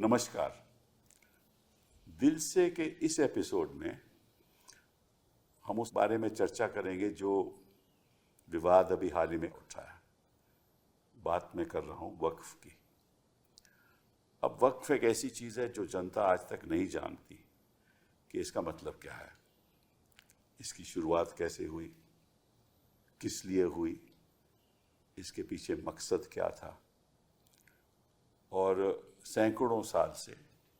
नमस्कार। दिल से के इस एपिसोड में हम उस बारे में चर्चा करेंगे जो विवाद अभी हाल ही में उठा है। बात मैं कर रहा हूँ वक्फ की। अब वक्फ एक ऐसी चीज़ है जो जनता आज तक नहीं जानती कि इसका मतलब क्या है, इसकी शुरुआत कैसे हुई, किस लिए हुई, इसके पीछे मकसद क्या था। और सैकड़ों साल से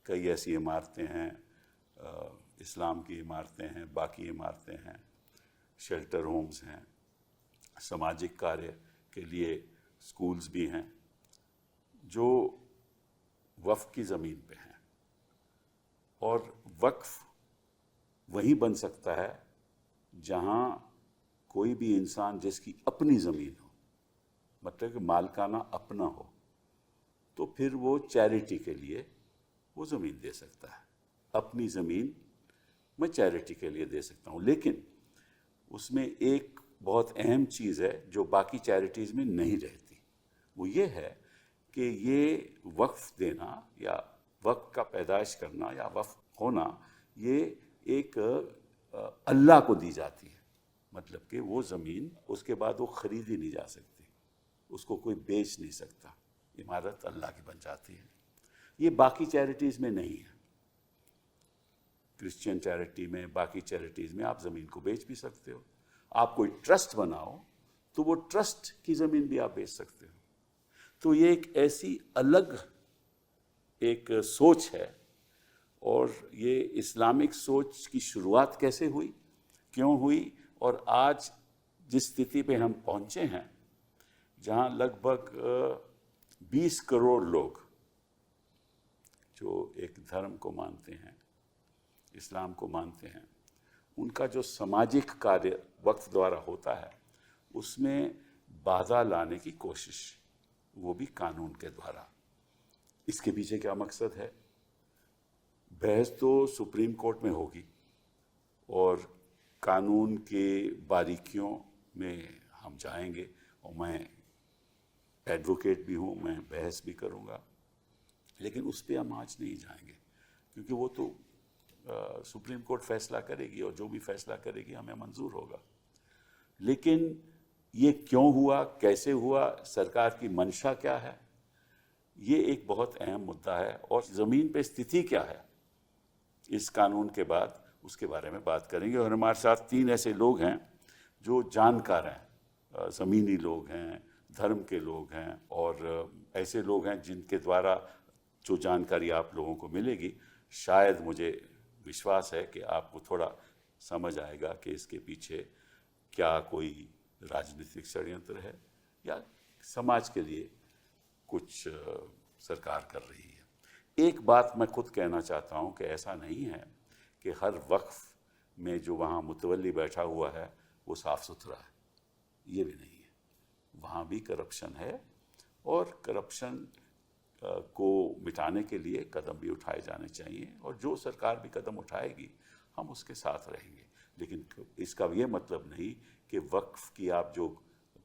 कई ऐसी इमारतें हैं, इस्लाम की इमारतें हैं, बाकी इमारतें हैं, शेल्टर होम्स हैं, सामाजिक कार्य के लिए स्कूल्स भी हैं जो वक्फ की ज़मीन पे हैं। और वक्फ वहीं बन सकता है जहाँ कोई भी इंसान जिसकी अपनी ज़मीन हो, मतलब कि मालकाना अपना हो, तो फिर वो चैरिटी के लिए वो ज़मीन दे सकता है। अपनी ज़मीन मैं चैरिटी के लिए दे सकता हूँ, लेकिन उसमें एक बहुत अहम चीज़ है जो बाकी चैरिटीज़ में नहीं रहती। वो ये है कि ये वक्फ देना या वक्फ का पैदाइश करना या वक्फ होना, ये एक अल्लाह को दी जाती है। मतलब कि वो ज़मीन उसके बाद वो ख़रीदी नहीं जा सकती, उसको कोई बेच नहीं सकता, इमारत अल्लाह की बन जाती है। ये बाकी चैरिटीज़ में नहीं है। क्रिश्चियन चैरिटी में, बाकी चैरिटीज़ में आप ज़मीन को बेच भी सकते हो। आप कोई ट्रस्ट बनाओ तो वो ट्रस्ट की ज़मीन भी आप बेच सकते हो। तो ये एक ऐसी अलग एक सोच है। और ये इस्लामिक सोच की शुरुआत कैसे हुई, क्यों हुई, और आज जिस स्थिति पे हम पहुँचे हैं जहाँ लगभग 20 करोड़ लोग जो एक धर्म को मानते हैं, इस्लाम को मानते हैं, उनका जो सामाजिक कार्य वक्फ द्वारा होता है उसमें बाधा लाने की कोशिश, वो भी कानून के द्वारा। इसके पीछे क्या मकसद है? बहस तो सुप्रीम कोर्ट में होगी और कानून के बारीकियों में हम जाएंगे, और मैं एडवोकेट भी हूँ, मैं बहस भी करूँगा, लेकिन उस पर हम आज नहीं जाएंगे क्योंकि वो तो सुप्रीम कोर्ट फैसला करेगी और जो भी फैसला करेगी हमें मंजूर होगा। लेकिन ये क्यों हुआ, कैसे हुआ, सरकार की मंशा क्या है, ये एक बहुत अहम मुद्दा है। और ज़मीन पे स्थिति क्या है इस कानून के बाद, उसके बारे में बात करेंगे। और हमारे साथ 3 ऐसे लोग हैं जो जानकार हैं, ज़मीनी लोग हैं, धर्म के लोग हैं, और ऐसे लोग हैं जिनके द्वारा जो जानकारी आप लोगों को मिलेगी, शायद मुझे विश्वास है कि आपको थोड़ा समझ आएगा कि इसके पीछे क्या कोई राजनीतिक षड्यंत्र है या समाज के लिए कुछ सरकार कर रही है। एक बात मैं खुद कहना चाहता हूँ कि ऐसा नहीं है कि हर वक्फ में जो वहाँ मुतवल्ली बैठा हुआ है वो साफ़ सुथरा है, ये भी नहीं है। वहाँ भी करप्शन है और करप्शन को मिटाने के लिए कदम भी उठाए जाने चाहिए, और जो सरकार भी कदम उठाएगी हम उसके साथ रहेंगे। लेकिन इसका ये मतलब नहीं कि वक्फ की आप जो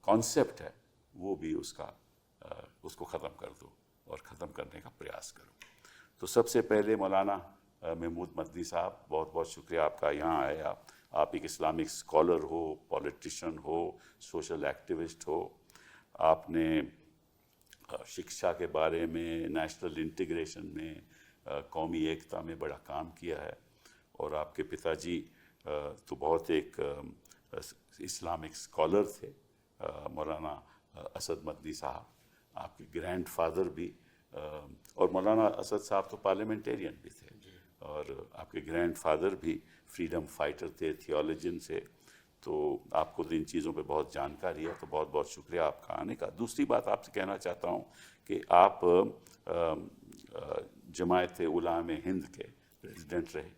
कॉन्सेप्ट है वो भी उसको ख़त्म कर दो और ख़त्म करने का प्रयास करो। तो सबसे पहले मौलाना महमूद मदनी साहब, बहुत बहुत शुक्रिया आपका यहाँ आए। आप एक इस्लामिक स्कॉलर हो, पॉलिटिशियन हो, सोशल एक्टिविस्ट हो। आपने शिक्षा के बारे में, नेशनल इंटीग्रेशन में, कौमी एकता में बड़ा काम किया है। और आपके पिताजी तो बहुत एक इस्लामिक स्कॉलर थे, मौलाना असद मदनी साहब। आपके ग्रैंडफादर भी, और मौलाना असद साहब तो पार्लियामेंटेरियन भी थे, और आपके ग्रैंडफादर भी फ्रीडम फाइटर थे, थियोलॉजियन से। तो आपको तो इन चीज़ों पे बहुत जानकारी है, तो बहुत बहुत शुक्रिया आपका आने का। दूसरी बात आपसे कहना चाहता हूँ कि आप जमायत उलामा हिंद के प्रेसिडेंट रहे,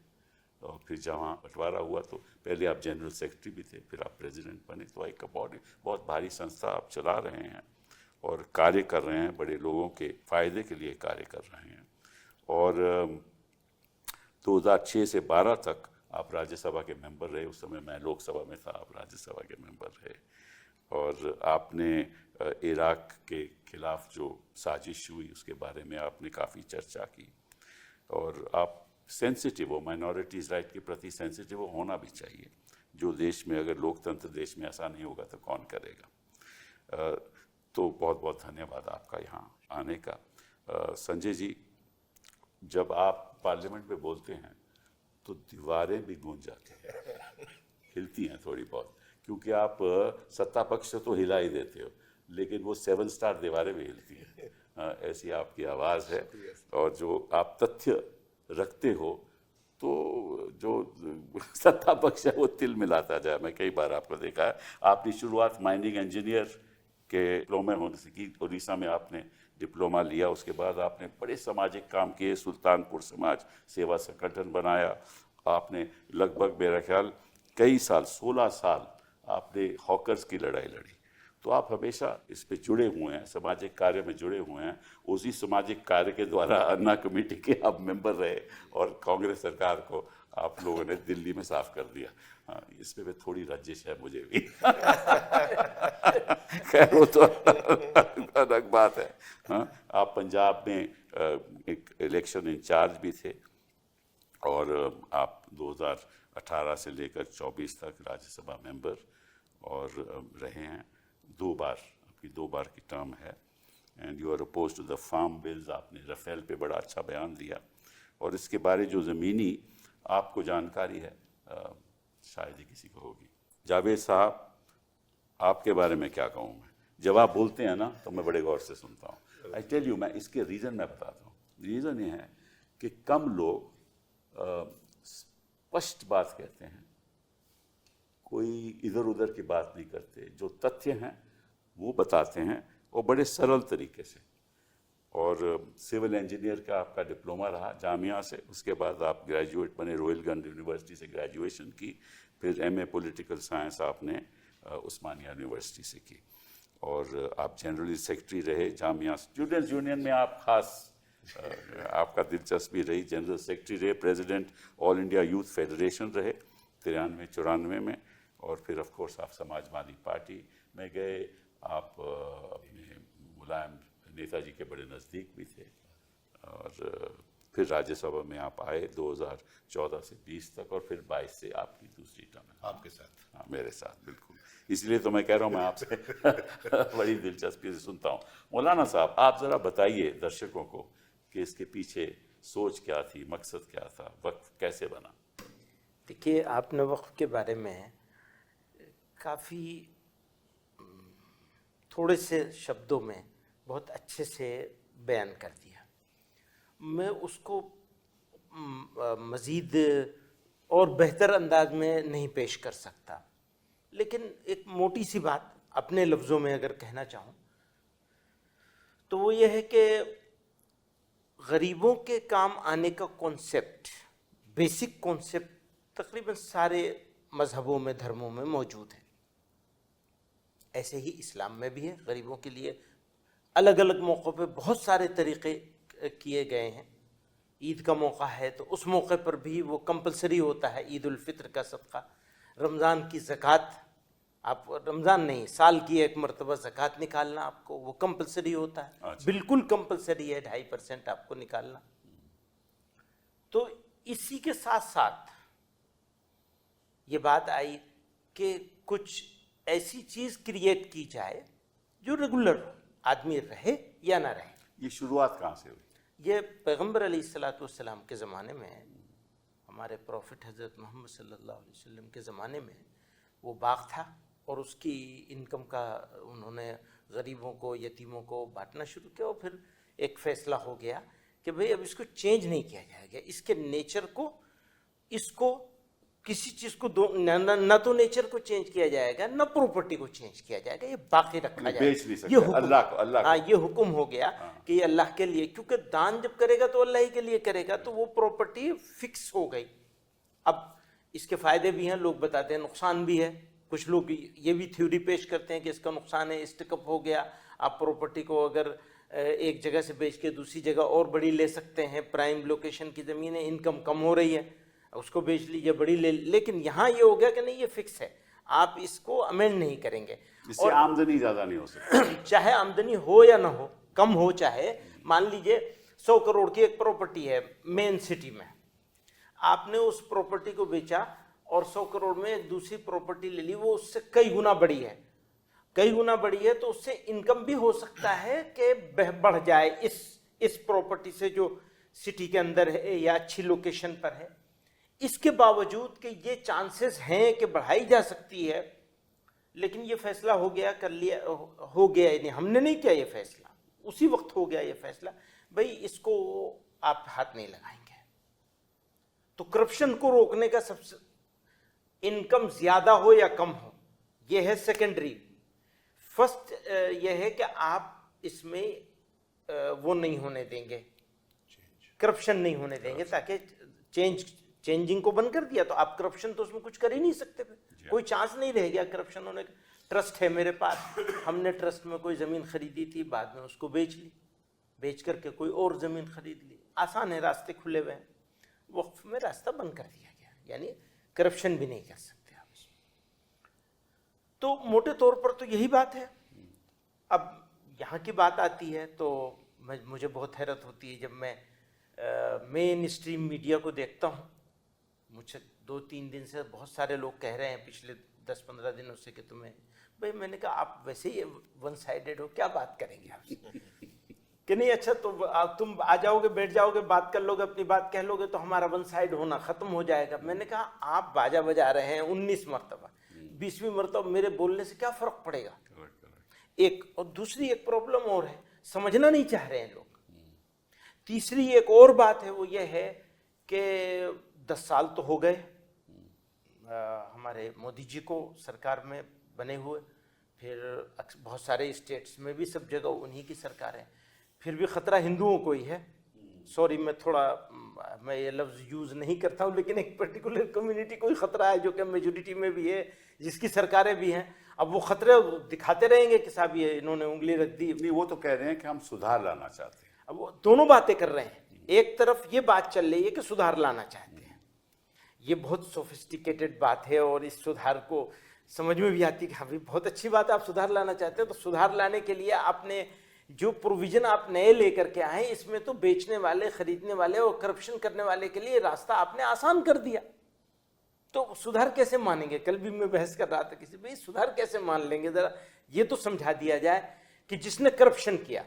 और फिर जहाँ बंटवारा हुआ तो पहले आप जनरल सेक्रेटरी भी थे, फिर आप प्रेसिडेंट बने। तो एक बहुत भारी संस्था आप चला रहे हैं और कार्य कर रहे हैं, बड़े लोगों के फ़ायदे के लिए कार्य कर रहे हैं। और 2006 से 12 तक आप राज्यसभा के मेंबर रहे। उस समय मैं लोकसभा में था, आप राज्यसभा के मेंबर रहे। और आपने इराक के खिलाफ जो साजिश हुई उसके बारे में आपने काफ़ी चर्चा की। और आप सेंसिटिव हो, माइनॉरिटीज़ राइट के प्रति सेंसिटिव होना भी चाहिए। जो देश में, अगर लोकतंत्र देश में ऐसा नहीं होगा तो कौन करेगा। तो बहुत बहुत धन्यवाद आपका यहाँ आने का। संजय जी, जब आप पार्लियामेंट में बोलते हैं तो दीवारें भी गूंज जाती हैं, हिलती हैं थोड़ी बहुत, क्योंकि आप सत्ता पक्ष तो हिला ही देते हो, लेकिन वो 7 स्टार दीवारें भी हिलती हैं। ऐसी आपकी आवाज़ है, और जो आप तथ्य रखते हो तो जो सत्ता पक्ष है वो तिल मिलाता जाए। मैं कई बार आपको देखा है, आपने शुरुआत माइनिंग इंजीनियर के डिप्लोमा होने से की, उड़ीसा में आपने डिप्लोमा लिया, उसके बाद आपने बड़े सामाजिक काम किए, सुल्तानपुर समाज सेवा संगठन बनाया आपने, लगभग मेरा ख्याल कई साल, 16 साल आपने हॉकर्स की लड़ाई लड़ी। तो आप हमेशा इस पे जुड़े हुए हैं, सामाजिक कार्य में जुड़े हुए हैं। उसी सामाजिक कार्य के द्वारा अन्ना कमेटी के आप मेंबर रहे, और कांग्रेस सरकार को आप लोगों ने दिल्ली में साफ कर दिया। हाँ, इसमें भी थोड़ी रंजिश है मुझे भी। खैर वो तो अलग बात है। हाँ, आप पंजाब में एक इलेक्शन इंचार्ज भी थे, और आप 2018 से लेकर 24 तक राज्यसभा मेंबर और रहे हैं। 2 बार, आपकी 2 बार की टर्म है। And you are oppose to the farm bills. आपने राफेल पे बड़ा अच्छा बयान दिया, और इसके बारे जो ज़मीनी आपको जानकारी है शायद ही किसी को होगी। जावेद साहब, आपके बारे में क्या कहूँ मैं? जब आप बोलते हैं ना तो मैं बड़े गौर से सुनता हूँ। आई टेल यू, मैं इसके रीज़न मैं बताता हूँ। रीज़न ये है कि कम लोग स्पष्ट बात कहते हैं, कोई इधर उधर की बात नहीं करते, जो तथ्य हैं वो बताते हैं, और बड़े सरल तरीके से। और सिविल इंजीनियर का आपका डिप्लोमा रहा जामिया से, उसके बाद आप ग्रेजुएट बने, रोहिलखंड यूनिवर्सिटी से ग्रेजुएशन की, फिर एमए पॉलिटिकल साइंस आपने उस्मानिया यूनिवर्सिटी से की, और आप जनरल सेक्रेटरी रहे जामिया स्टूडेंट्स यूनियन में। आप खास आपका दिलचस्पी रही, जनरल सेक्रेटरी रहे, president all India youth federation रहे 93-94 में, और फिर ऑफ कोर्स आप समाजवादी पार्टी में गए। आप अपने मुलायम नेताजी के बड़े नज़दीक भी थे, और फिर राज्यसभा में आप आए 2014 से 20 तक, और फिर 22 से आपकी दूसरी टर्म है आपके साथ। हाँ, मेरे साथ, बिल्कुल। इसलिए तो मैं कह रहा हूँ, मैं आपसे बड़ी दिलचस्पी से सुनता हूँ। मौलाना साहब, आप ज़रा बताइए दर्शकों को कि इसके पीछे सोच क्या थी, मकसद क्या था, वक्फ कैसे बना? देखिए, आपने वक्फ के बारे में काफ़ी थोड़े से शब्दों में बहुत अच्छे से बयान कर दिया। मैं उसको मज़ीद और बेहतर अंदाज में नहीं पेश कर सकता, लेकिन एक मोटी सी बात अपने लफ्ज़ों में अगर कहना चाहूँ तो वो ये है कि गरीबों के काम आने का कॉन्सेप्ट, बेसिक कॉन्सेप्ट तकरीबन सारे मज़हबों में, धर्मों में मौजूद है। ऐसे ही इस्लाम में भी है। गरीबों के लिए अलग अलग मौक़ों पे बहुत सारे तरीक़े किए गए हैं। ईद का मौका है तो उस मौके पर भी वो कंपलसरी होता है, ईद उल फित्र का सदका, रमज़ान की ज़कात, आप रमज़ान नहीं, साल की एक मरतबा ज़कात निकालना आपको, वो कंपलसरी होता है। अच्छा। बिल्कुल कंपलसरी है, 2.5% आपको निकालना। तो इसी के साथ साथ ये बात आई कि कुछ ऐसी चीज़ क्रिएट की जाए जो रेगुलर आदमी रहे या ना रहे। ये शुरुआत कहाँ से हुई? ये पैगम्बर अलैहिस्सलाम के ज़माने में, हमारे प्रॉफिट हज़रत मोहम्मद सल्लल्लाहु अलैहि वसल्लम के ज़माने में वो बाग था, और उसकी इनकम का उन्होंने गरीबों को, यतीमों को बांटना शुरू किया, और फिर एक फ़ैसला हो गया कि भाई अब इसको चेंज नहीं किया जाएगा, इसके नेचर को, इसको किसी चीज़ को न तो नेचर को चेंज किया जाएगा, न प्रॉपर्टी को चेंज किया जाएगा, ये बाकी रखा जाएगा। बेच नहीं सकते, अल्लाह को। हाँ, ये हुक्म हो गया कि ये अल्लाह के लिए, क्योंकि दान जब करेगा तो अल्लाह ही के लिए करेगा, तो वो प्रॉपर्टी फिक्स हो गई। अब इसके फ़ायदे भी हैं, लोग बताते हैं, नुकसान भी है। कुछ लोग ये भी थ्योरी पेश करते हैं कि इसका नुकसान है, स्टिकअप हो गया, आप प्रॉपर्टी को अगर एक जगह से बेच के दूसरी जगह और बड़ी ले सकते हैं, प्राइम लोकेशन की ज़मीन है, इनकम कम हो रही है, उसको बेच लीजिए, बड़ी ले। लेकिन यहाँ ये हो गया कि नहीं, ये फिक्स है, आप इसको अमेंड नहीं करेंगे, इससे आमदनी ज़्यादा नहीं हो सकती। चाहे आमदनी हो या ना हो, कम हो चाहे, मान लीजिए 100 करोड़ की एक प्रॉपर्टी है मेन सिटी में, आपने उस प्रॉपर्टी को बेचा और 100 करोड़ में एक दूसरी प्रॉपर्टी ले ली, वो उससे कई गुना बड़ी है, कई गुना बड़ी है, तो उससे इनकम भी हो सकता है कि बढ़ जाए इस प्रॉपर्टी से जो सिटी के अंदर है या अच्छी लोकेशन पर है। इसके बावजूद कि ये चांसेस हैं कि बढ़ाई जा सकती है, लेकिन ये फैसला हो गया, कर लिया, हो गया, नहीं हमने नहीं किया ये फैसला, उसी वक्त हो गया ये फैसला, भाई इसको आप हाथ नहीं लगाएंगे। तो करप्शन को रोकने का सबसे, इनकम ज्यादा हो या कम हो, यह है सेकेंडरी। फर्स्ट यह है कि आप इसमें वो नहीं होने देंगे, करप्शन नहीं होने देंगे, ताकि चेंजिंग को बंद कर दिया तो आप करप्शन तो उसमें कुछ कर ही नहीं सकते, कोई चांस नहीं रह गया करप्शन होने का। ट्रस्ट है मेरे पास, हमने ट्रस्ट में कोई ज़मीन खरीदी थी, बाद में उसको बेच ली, बेच करके कोई और ज़मीन खरीद ली, आसान है, रास्ते खुले हुए हैं, वक्फ में रास्ता बंद कर दिया गया, यानी करप्शन भी नहीं कर सकते आप इसमें। तो मोटे तौर पर तो यही बात है। अब यहाँ की बात आती है तो मुझे बहुत हैरत होती है जब मैं मेन स्ट्रीम मीडिया को देखता हूँ। मुझसे 2-3 दिन से बहुत सारे लोग कह रहे हैं पिछले 10-15 दिनों से कि तुम्हें, भाई मैंने कहा आप वैसे ही वन साइडेड हो, क्या बात करेंगे आपसे कि नहीं, अच्छा तो तुम आ जाओगे, बैठ जाओगे, बात कर लोगे, अपनी बात कह लोगे तो हमारा वन साइड होना खत्म हो जाएगा। मैंने कहा आप बाजा बजा रहे हैं 19 मरतबा, 20वीं मरतबा मेरे बोलने से क्या फर्क पड़ेगा। एक और दूसरी एक प्रॉब्लम और है, समझना नहीं चाह रहे हैं लोग। तीसरी एक और बात है, वो ये है कि 10 साल तो हो गए हमारे मोदी जी को सरकार में बने हुए, फिर बहुत सारे स्टेट्स में भी सब जगह उन्हीं की सरकार है, फिर भी खतरा हिंदुओं को ही है। सॉरी मैं ये लफ्ज़ यूज़ नहीं करता हूँ, लेकिन एक पर्टिकुलर कम्युनिटी को ही खतरा है जो कि मेजोरिटी में भी है, जिसकी सरकारें भी हैं। अब वो खतरे दिखाते रहेंगे कि साहब ये इन्होंने उंगली रख दी। नहीं, वो तो कह रहे हैं कि हम सुधार लाना चाहते हैं। अब वो दोनों बातें कर रहे हैं, एक तरफ ये बात चल रही है कि सुधार लाना चाहते हैं, ये बहुत सोफिस्टिकेटेड बात है और इस सुधार को समझ में भी आती है कि हाँ भाई बहुत अच्छी बात है, आप सुधार लाना चाहते हैं। तो सुधार लाने के लिए आपने जो प्रोविजन आप नए लेकर के आए, इसमें तो बेचने वाले, खरीदने वाले और करप्शन करने वाले के लिए रास्ता आपने आसान कर दिया। तो सुधार कैसे मानेंगे? कल भी मैं बहस कर रहा था किसी, भाई सुधार कैसे मान लेंगे, जरा ये तो समझा दिया जाए कि जिसने करप्शन किया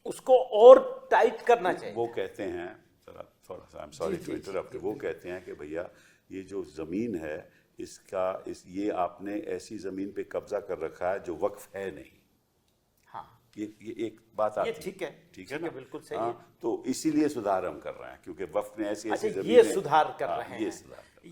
उसको और टाइट करना चाहिए। वो कहते हैं, थोड़ा सा, I am sorry to interrupt, वो कहते हैं कि भैया ये जो ज़मीन है ये आपने ऐसी ज़मीन पे कब्जा कर रखा है जो वक्फ है नहीं। हाँ, ये एक बात आती है, ठीक है ना, बिल्कुल सही है। तो इसीलिए सुधार हम कर रहे हैं क्योंकि वक्फ ने ऐसी अच्छा, ज़मीन, ये सुधार कर रहे हैं,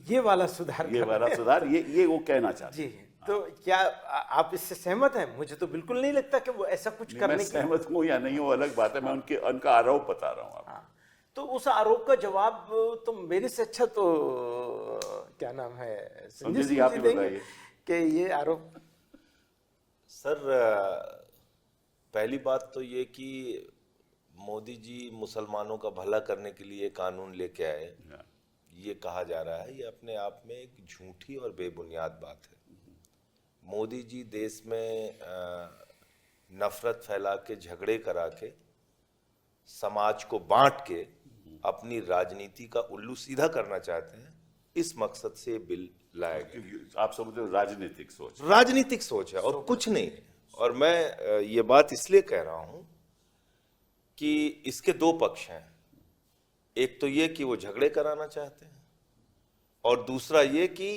ये वाला सुधार, ये वो कहना चाहते हैं। तो क्या आप इससे सहमत हैं? मुझे तो बिल्कुल नहीं लगता कि वो ऐसा कुछ करने की। सहमत हूँ या नहीं वो अलग बात है, मैं उनका आरोप बता रहा हूँ आपको। तो उस आरोप का जवाब तो मेरे से अच्छा तो क्या नाम है संजय जी, आप बताइए कि ये आरोप। सर, पहली बात तो ये कि मोदी जी मुसलमानों का भला करने के लिए कानून लेके आए, ये कहा जा रहा है, ये अपने आप में एक झूठी और बेबुनियाद बात है। मोदी जी देश में नफरत फैला के, झगड़े करा के, समाज को बांट के अपनी राजनीति का उल्लू सीधा करना चाहते हैं। इस मकसद से बिल लाया गया। आप समझते हो राजनीतिक सोच है और कुछ नहीं है। और मैं ये बात इसलिए कह रहा हूं कि इसके दो पक्ष हैं। एक तो ये कि वो झगड़े कराना चाहते हैं और दूसरा ये कि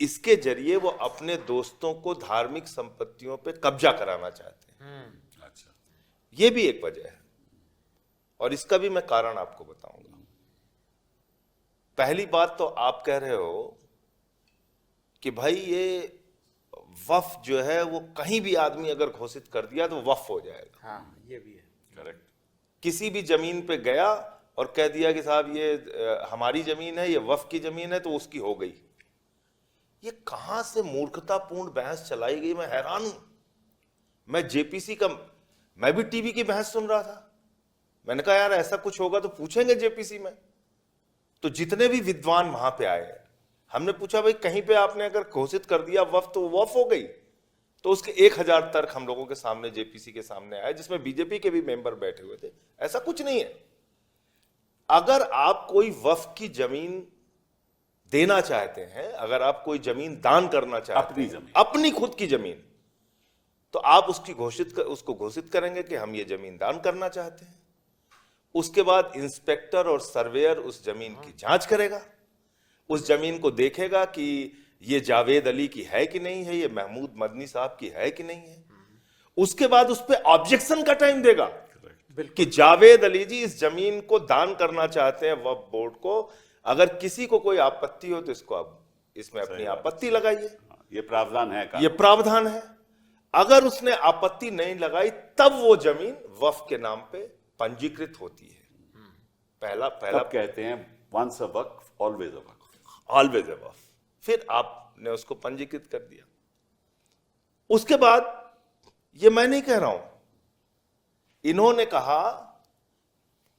इसके जरिए वो अपने दोस्तों को धार्मिक संपत्तियों पे कब्जा कराना चाहते हैं। अच्छा, ये भी एक वजह है और इसका भी मैं कारण आपको बताऊंगा। पहली बात तो आप कह रहे हो कि भाई ये वक्फ जो है वो कहीं भी आदमी अगर घोषित कर दिया तो वक्फ हो जाएगा। हाँ, ये भी है, करेक्ट। किसी भी जमीन पे गया और कह दिया कि साहब ये हमारी जमीन है, ये वक्फ की जमीन है, तो उसकी हो गई। ये कहां से मूर्खतापूर्ण बहस चलाई गई, मैं हैरान हूं। मैं जेपीसी का, मैं भी टीवी की बहस सुन रहा था। मैंने कहा यार ऐसा कुछ होगा तो पूछेंगे जेपीसी में। तो जितने भी विद्वान वहां पे आए, हमने पूछा भाई कहीं पे आपने अगर घोषित कर दिया वक्फ तो वक्फ हो गई, तो उसके 1000 तर्क हम लोगों के सामने, जेपीसी के सामने आए, जिसमें बीजेपी के भी मेंबर बैठे हुए थे। ऐसा कुछ नहीं है। अगर आप कोई वक्फ की जमीन देना चाहते हैं, अगर आप कोई जमीन दान करना चाहते हैं, अपनी खुद की जमीन, तो आप उसको घोषित करेंगे कि हम ये जमीन दान करना चाहते हैं। उसके बाद इंस्पेक्टर और सर्वेयर उस जमीन की जांच करेगा, उस जमीन को देखेगा कि ये जावेद अली की है कि नहीं है, ये महमूद मदनी साहब की है कि नहीं है। उसके बाद उस पर ऑब्जेक्शन का टाइम देगा कि जावेद अली जी इस जमीन को दान करना चाहते हैं वक्फ बोर्ड को, अगर किसी को कोई आपत्ति हो तो इसको आप इसमें अपनी आपत्ति लगाइए, ये प्रावधान है, ये प्रावधान है। अगर उसने आपत्ति नहीं लगाई तब वो जमीन वक्फ के नाम पे पंजीकृत होती है। पहला कहते हैं once a waqf always a waqf, always a waqf. फिर आपने उसको पंजीकृत कर दिया। उसके बाद, ये मैं नहीं कह रहा हूं, इन्होंने कहा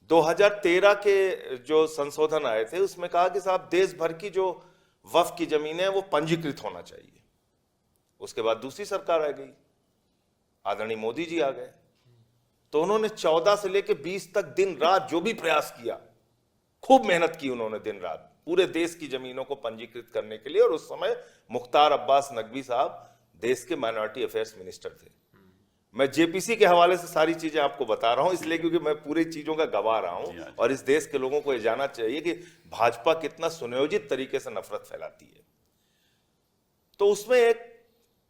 2013 के जो संशोधन आए थे उसमें कहा कि साहब देश भर की जो वक्फ की जमीनें हैं वो पंजीकृत होना चाहिए। उसके बाद दूसरी सरकार आ गई, आदरणीय मोदी जी आ गए, तो उन्होंने 14 से लेकर 20 तक दिन रात जो भी प्रयास किया, खूब मेहनत की उन्होंने दिन रात पूरे देश की जमीनों को पंजीकृत करने के लिए। और उस समय मुख्तार अब्बास नकवी साहब देश के माइनॉरिटी अफेयर्स मिनिस्टर थे। मैं जेपीसी के हवाले से सारी चीजें आपको बता रहा हूं इसलिए क्योंकि मैं पूरी चीजों का गवाह रहा हूं, और इस देश के लोगों को ये जानना चाहिए कि भाजपा कितना सुनियोजित तरीके से नफरत फैलाती है। तो उसमें एक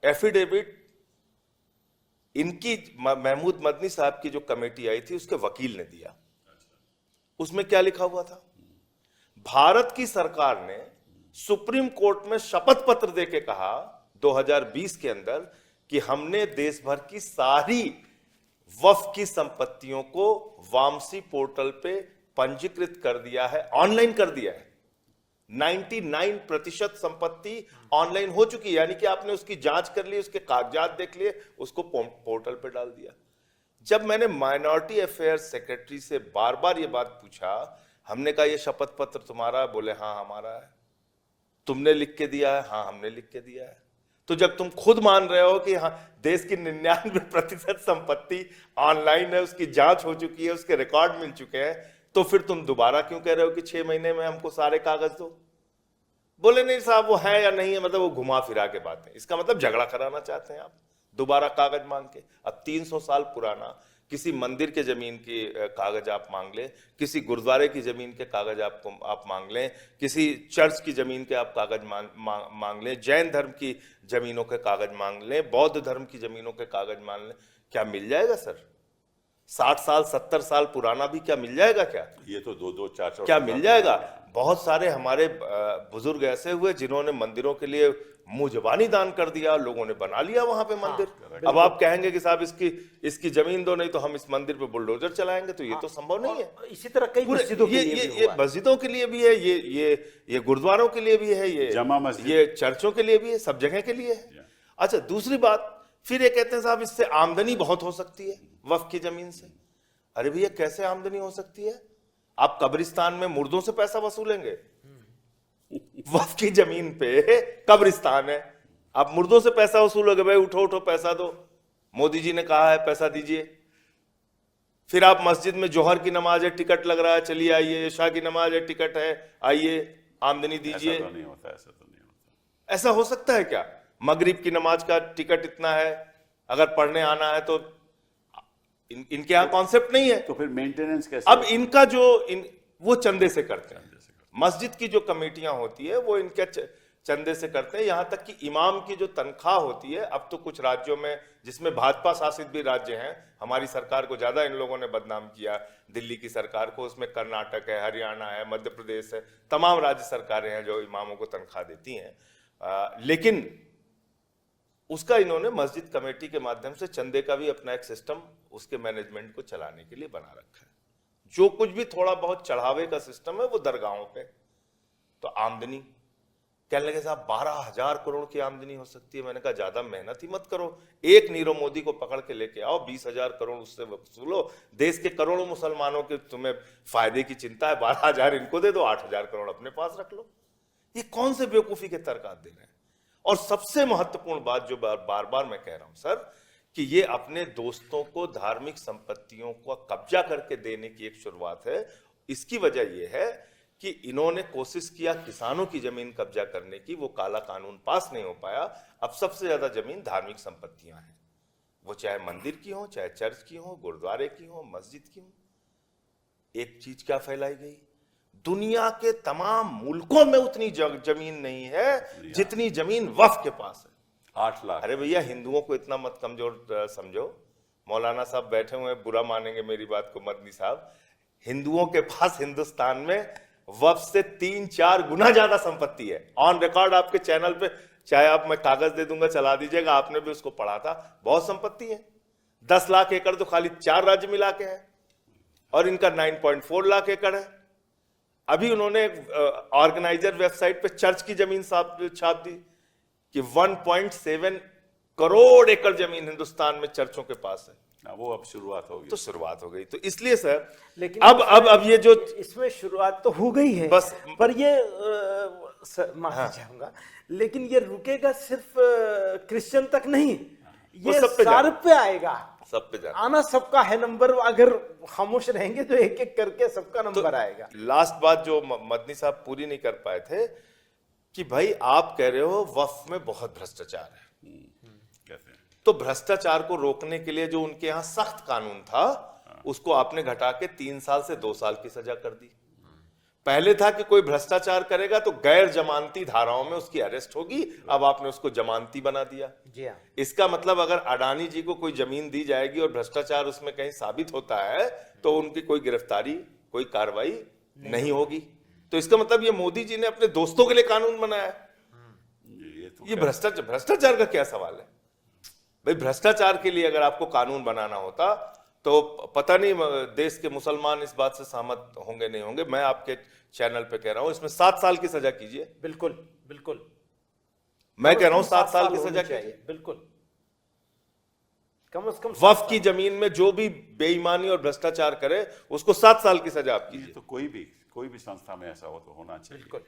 एफिडेविट इनकी महमूद मदनी साहब की जो कमेटी आई थी उसके वकील ने दिया। उसमें क्या लिखा हुआ था? भारत की सरकार ने सुप्रीम कोर्ट में शपथ पत्र देके कहा 2020 के अंदर कि हमने देश भर की सारी वक्फ की संपत्तियों को वामसी पोर्टल पे पंजीकृत कर दिया है, ऑनलाइन कर दिया है। 99% संपत्ति ऑनलाइन हो चुकी है, यानी कि आपने उसकी जांच कर ली, उसके कागजात देख लिए, उसको पोर्टल पे डाल दिया। जब मैंने माइनॉरिटी अफेयर्स सेक्रेटरी से बार बार ये बात पूछा, हमने कहा ये शपथ पत्र तुम्हारा? बोले हाँ हमारा है। तुमने लिख के दिया है? हाँ हमने लिख के दिया है। तो जब तुम खुद मान रहे हो कि हाँ देश की 99% संपत्ति ऑनलाइन है, उसकी जांच हो चुकी है, उसके रिकॉर्ड मिल चुके हैं, तो फिर तुम दोबारा क्यों कह रहे हो कि 6 महीने में हमको सारे कागज दो? बोले नहीं साहब वो है या नहीं है, मतलब वो घुमा फिरा के बातें। इसका मतलब झगड़ा कराना चाहते हैं आप, दोबारा कागज मांग के। अब 300 साल पुराना किसी मंदिर के जमीन की कागज आप मांग लें, किसी गुरुद्वारे की जमीन के कागज आप मांग लें, किसी चर्च की जमीन के आप कागज मांग लें, जैन धर्म की जमीनों के कागज मांग लें, बौद्ध धर्म की जमीनों के कागज मांग लें, क्या मिल जाएगा सर? 60 साल 70 साल पुराना भी क्या मिल जाएगा? क्या ये तो 2-2 4-4 क्या मिल जाएगा? बहुत सारे हमारे बुजुर्ग ऐसे हुए जिन्होंने मंदिरों के लिए मुंह जबानी दान कर दिया, लोगों ने बना लिया वहां पे मंदिर। अब आप कहेंगे कि साहब इसकी जमीन दो, नहीं तो हम इस मंदिर पे बुलडोजर चलाएंगे, तो ये तो संभव नहीं है। इसी तरह कई मस्जिदों के लिए ये मस्जिदों के लिए भी है, ये गुरुद्वारों के लिए भी है, ये चर्चों के लिए भी है, सब जगह के लिए है। अच्छा, दूसरी बात, फिर ये कहते हैं साहब इससे आमदनी बहुत हो सकती है वक्फ की जमीन से। अरे भैया कैसे आमदनी हो सकती है? आप कब्रिस्तान में मुर्दों से पैसा वसूलेंगे? वक्फ की जमीन पे कब्रिस्तान है, आप मुर्दों से पैसा वसूलोगे? भाई उठो उठो पैसा दो, मोदी जी ने कहा है पैसा दीजिए। फिर आप मस्जिद में जोहर की नमाज है, टिकट लग रहा है, चलिए आइए, इशा की नमाज है, टिकट है, आइए, आमदनी दीजिए। ऐसा तो नहीं होता, ऐसा तो नहीं होता। ऐसा हो सकता है क्या? मगरिब की नमाज का टिकट इतना है, अगर पढ़ने आना है तो इनके यहाँ कॉन्सेप्ट नहीं है, तो फिर मेंटेनेंस कैसे? अब इनका वो चंदे से करते हैं। मस्जिद की जो कमेटियां होती है वो इनके चंदे से करते हैं। यहां तक कि इमाम की जो तनख्वाह होती है, अब तो कुछ राज्यों में, जिसमें भाजपा शासित भी राज्य हैं, हमारी सरकार को ज्यादा इन लोगों ने बदनाम किया, दिल्ली की सरकार को, उसमें कर्नाटक है, हरियाणा है, मध्य प्रदेश है, तमाम राज्य सरकारें हैं जो इमामों को तनख्वाह देती हैं। लेकिन उसका इन्होंने मस्जिद कमेटी के माध्यम से चंदे का भी अपना एक सिस्टम उसके मैनेजमेंट को चलाने के लिए बना रखा है। जो कुछ भी थोड़ा बहुत चढ़ावे का सिस्टम है वो दरगाहों पे। तो आमदनी कहने लगे साहब 12,000 करोड़ की आमदनी हो सकती है। मैंने कहा ज्यादा मेहनत ही मत करो, एक नीरव मोदी को पकड़ के लेके आओ, 20,000 करोड़ उससे वसूलो, देश के करोड़ों मुसलमानों के तुम्हें फायदे की चिंता है, 12,000 इनको दे दो, 8,000 करोड़ अपने पास रख लो। ये कौन से बेवकूफी के तर्क आप दे रहे हैं? और सबसे महत्वपूर्ण बात जो बार बार मैं कह रहा हूं सर, कि ये अपने दोस्तों को धार्मिक संपत्तियों को कब्जा करके देने की एक शुरुआत है। इसकी वजह यह है कि इन्होंने कोशिश किया किसानों की जमीन कब्जा करने की, वो काला कानून पास नहीं हो पाया। अब सबसे ज्यादा जमीन धार्मिक संपत्तियां हैं, वो चाहे मंदिर की हो, चाहे चर्च की हो, गुरुद्वारे की हो, मस्जिद की हो। एक चीज क्या फैलाई गई, दुनिया के तमाम मुल्कों में उतनी जमीन नहीं है जितनी जमीन वक्फ के पास है। 8 लाख। अरे भैया, हिंदुओं को इतना मत कमजोर समझो। मौलाना साहब बैठे हुए हैं, बुरा मानेंगे मेरी बात को मदनी साहब, हिंदुओं के पास हिंदुस्तान में वक्फ से 3-4 गुना ज्यादा संपत्ति है। ऑन रिकॉर्ड आपके चैनल पे, चाहे आप, मैं कागज दे दूंगा, चला दीजिएगा, आपने भी उसको पढ़ा था। बहुत संपत्ति है। 10 लाख एकड़ तो खाली 4 राज्य मिला के है, और इनका 9.4 लाख एकड़ है। अभी उन्होंने ऑर्गेनाइजर वेबसाइट पे चर्च की जमीन छाप दी कि 1.7 करोड़ एकड़ जमीन हिंदुस्तान में चर्चों के पास है। वो अब शुरुआत होगी, तो शुरुआत हो गई। तो इसलिए सर, लेकिन अब ये जो इसमें शुरुआत तो हो गई है बस, पर ये माफी चाहूंगा, लेकिन ये रुकेगा सिर्फ क्रिश्चियन तक नहीं, ये सब पे सार पे आएगा, सब पे जाना। आना सबका है नंबर। अगर खामोश रहेंगे तो एक एक करके सबका नंबर आएगा। लास्ट बात जो मदनी साहब पूरी नहीं कर पाए थे, कि भाई आप कह रहे हो वक्फ में बहुत भ्रष्टाचार है, कहते हैं। तो भ्रष्टाचार को रोकने के लिए जो उनके यहाँ सख्त कानून था, उसको आपने घटा के 3 साल से 2 साल की सजा कर दी। पहले था कि कोई भ्रष्टाचार करेगा तो गैर जमानती धाराओं में उसकी अरेस्ट होगी, अब आपने उसको जमानती बना दिया। जी हाँ। इसका मतलब अगर अडानी जी को कोई जमीन दी जाएगी और भ्रष्टाचार उसमें कहीं साबित होता है, तो उनकी कोई गिरफ्तारी, कोई कार्रवाई नहीं होगी। तो इसका मतलब ये मोदी जी ने अपने दोस्तों के लिए कानून बनाया है। ये भ्रष्टाचार का क्या सवाल है भाई? भ्रष्टाचार के लिए अगर आपको कानून बनाना होता तो पता नहीं देश के मुसलमान इस बात से सहमत होंगे नहीं होंगे। मैं आपके चैनल पे कह रहा हूं, इसमें 7 साल की सजा कीजिए। बिल्कुल बिल्कुल, मैं कह रहा हूं 7 साल की सजा चाहिए, बिल्कुल। कम से कम वक्फ की जमीन में जो भी बेईमानी और भ्रष्टाचार करे उसको 7 साल की सजा आप कीजिए। तो कोई भी संस्था में ऐसा हो तो होना चाहिए। बिल्कुल।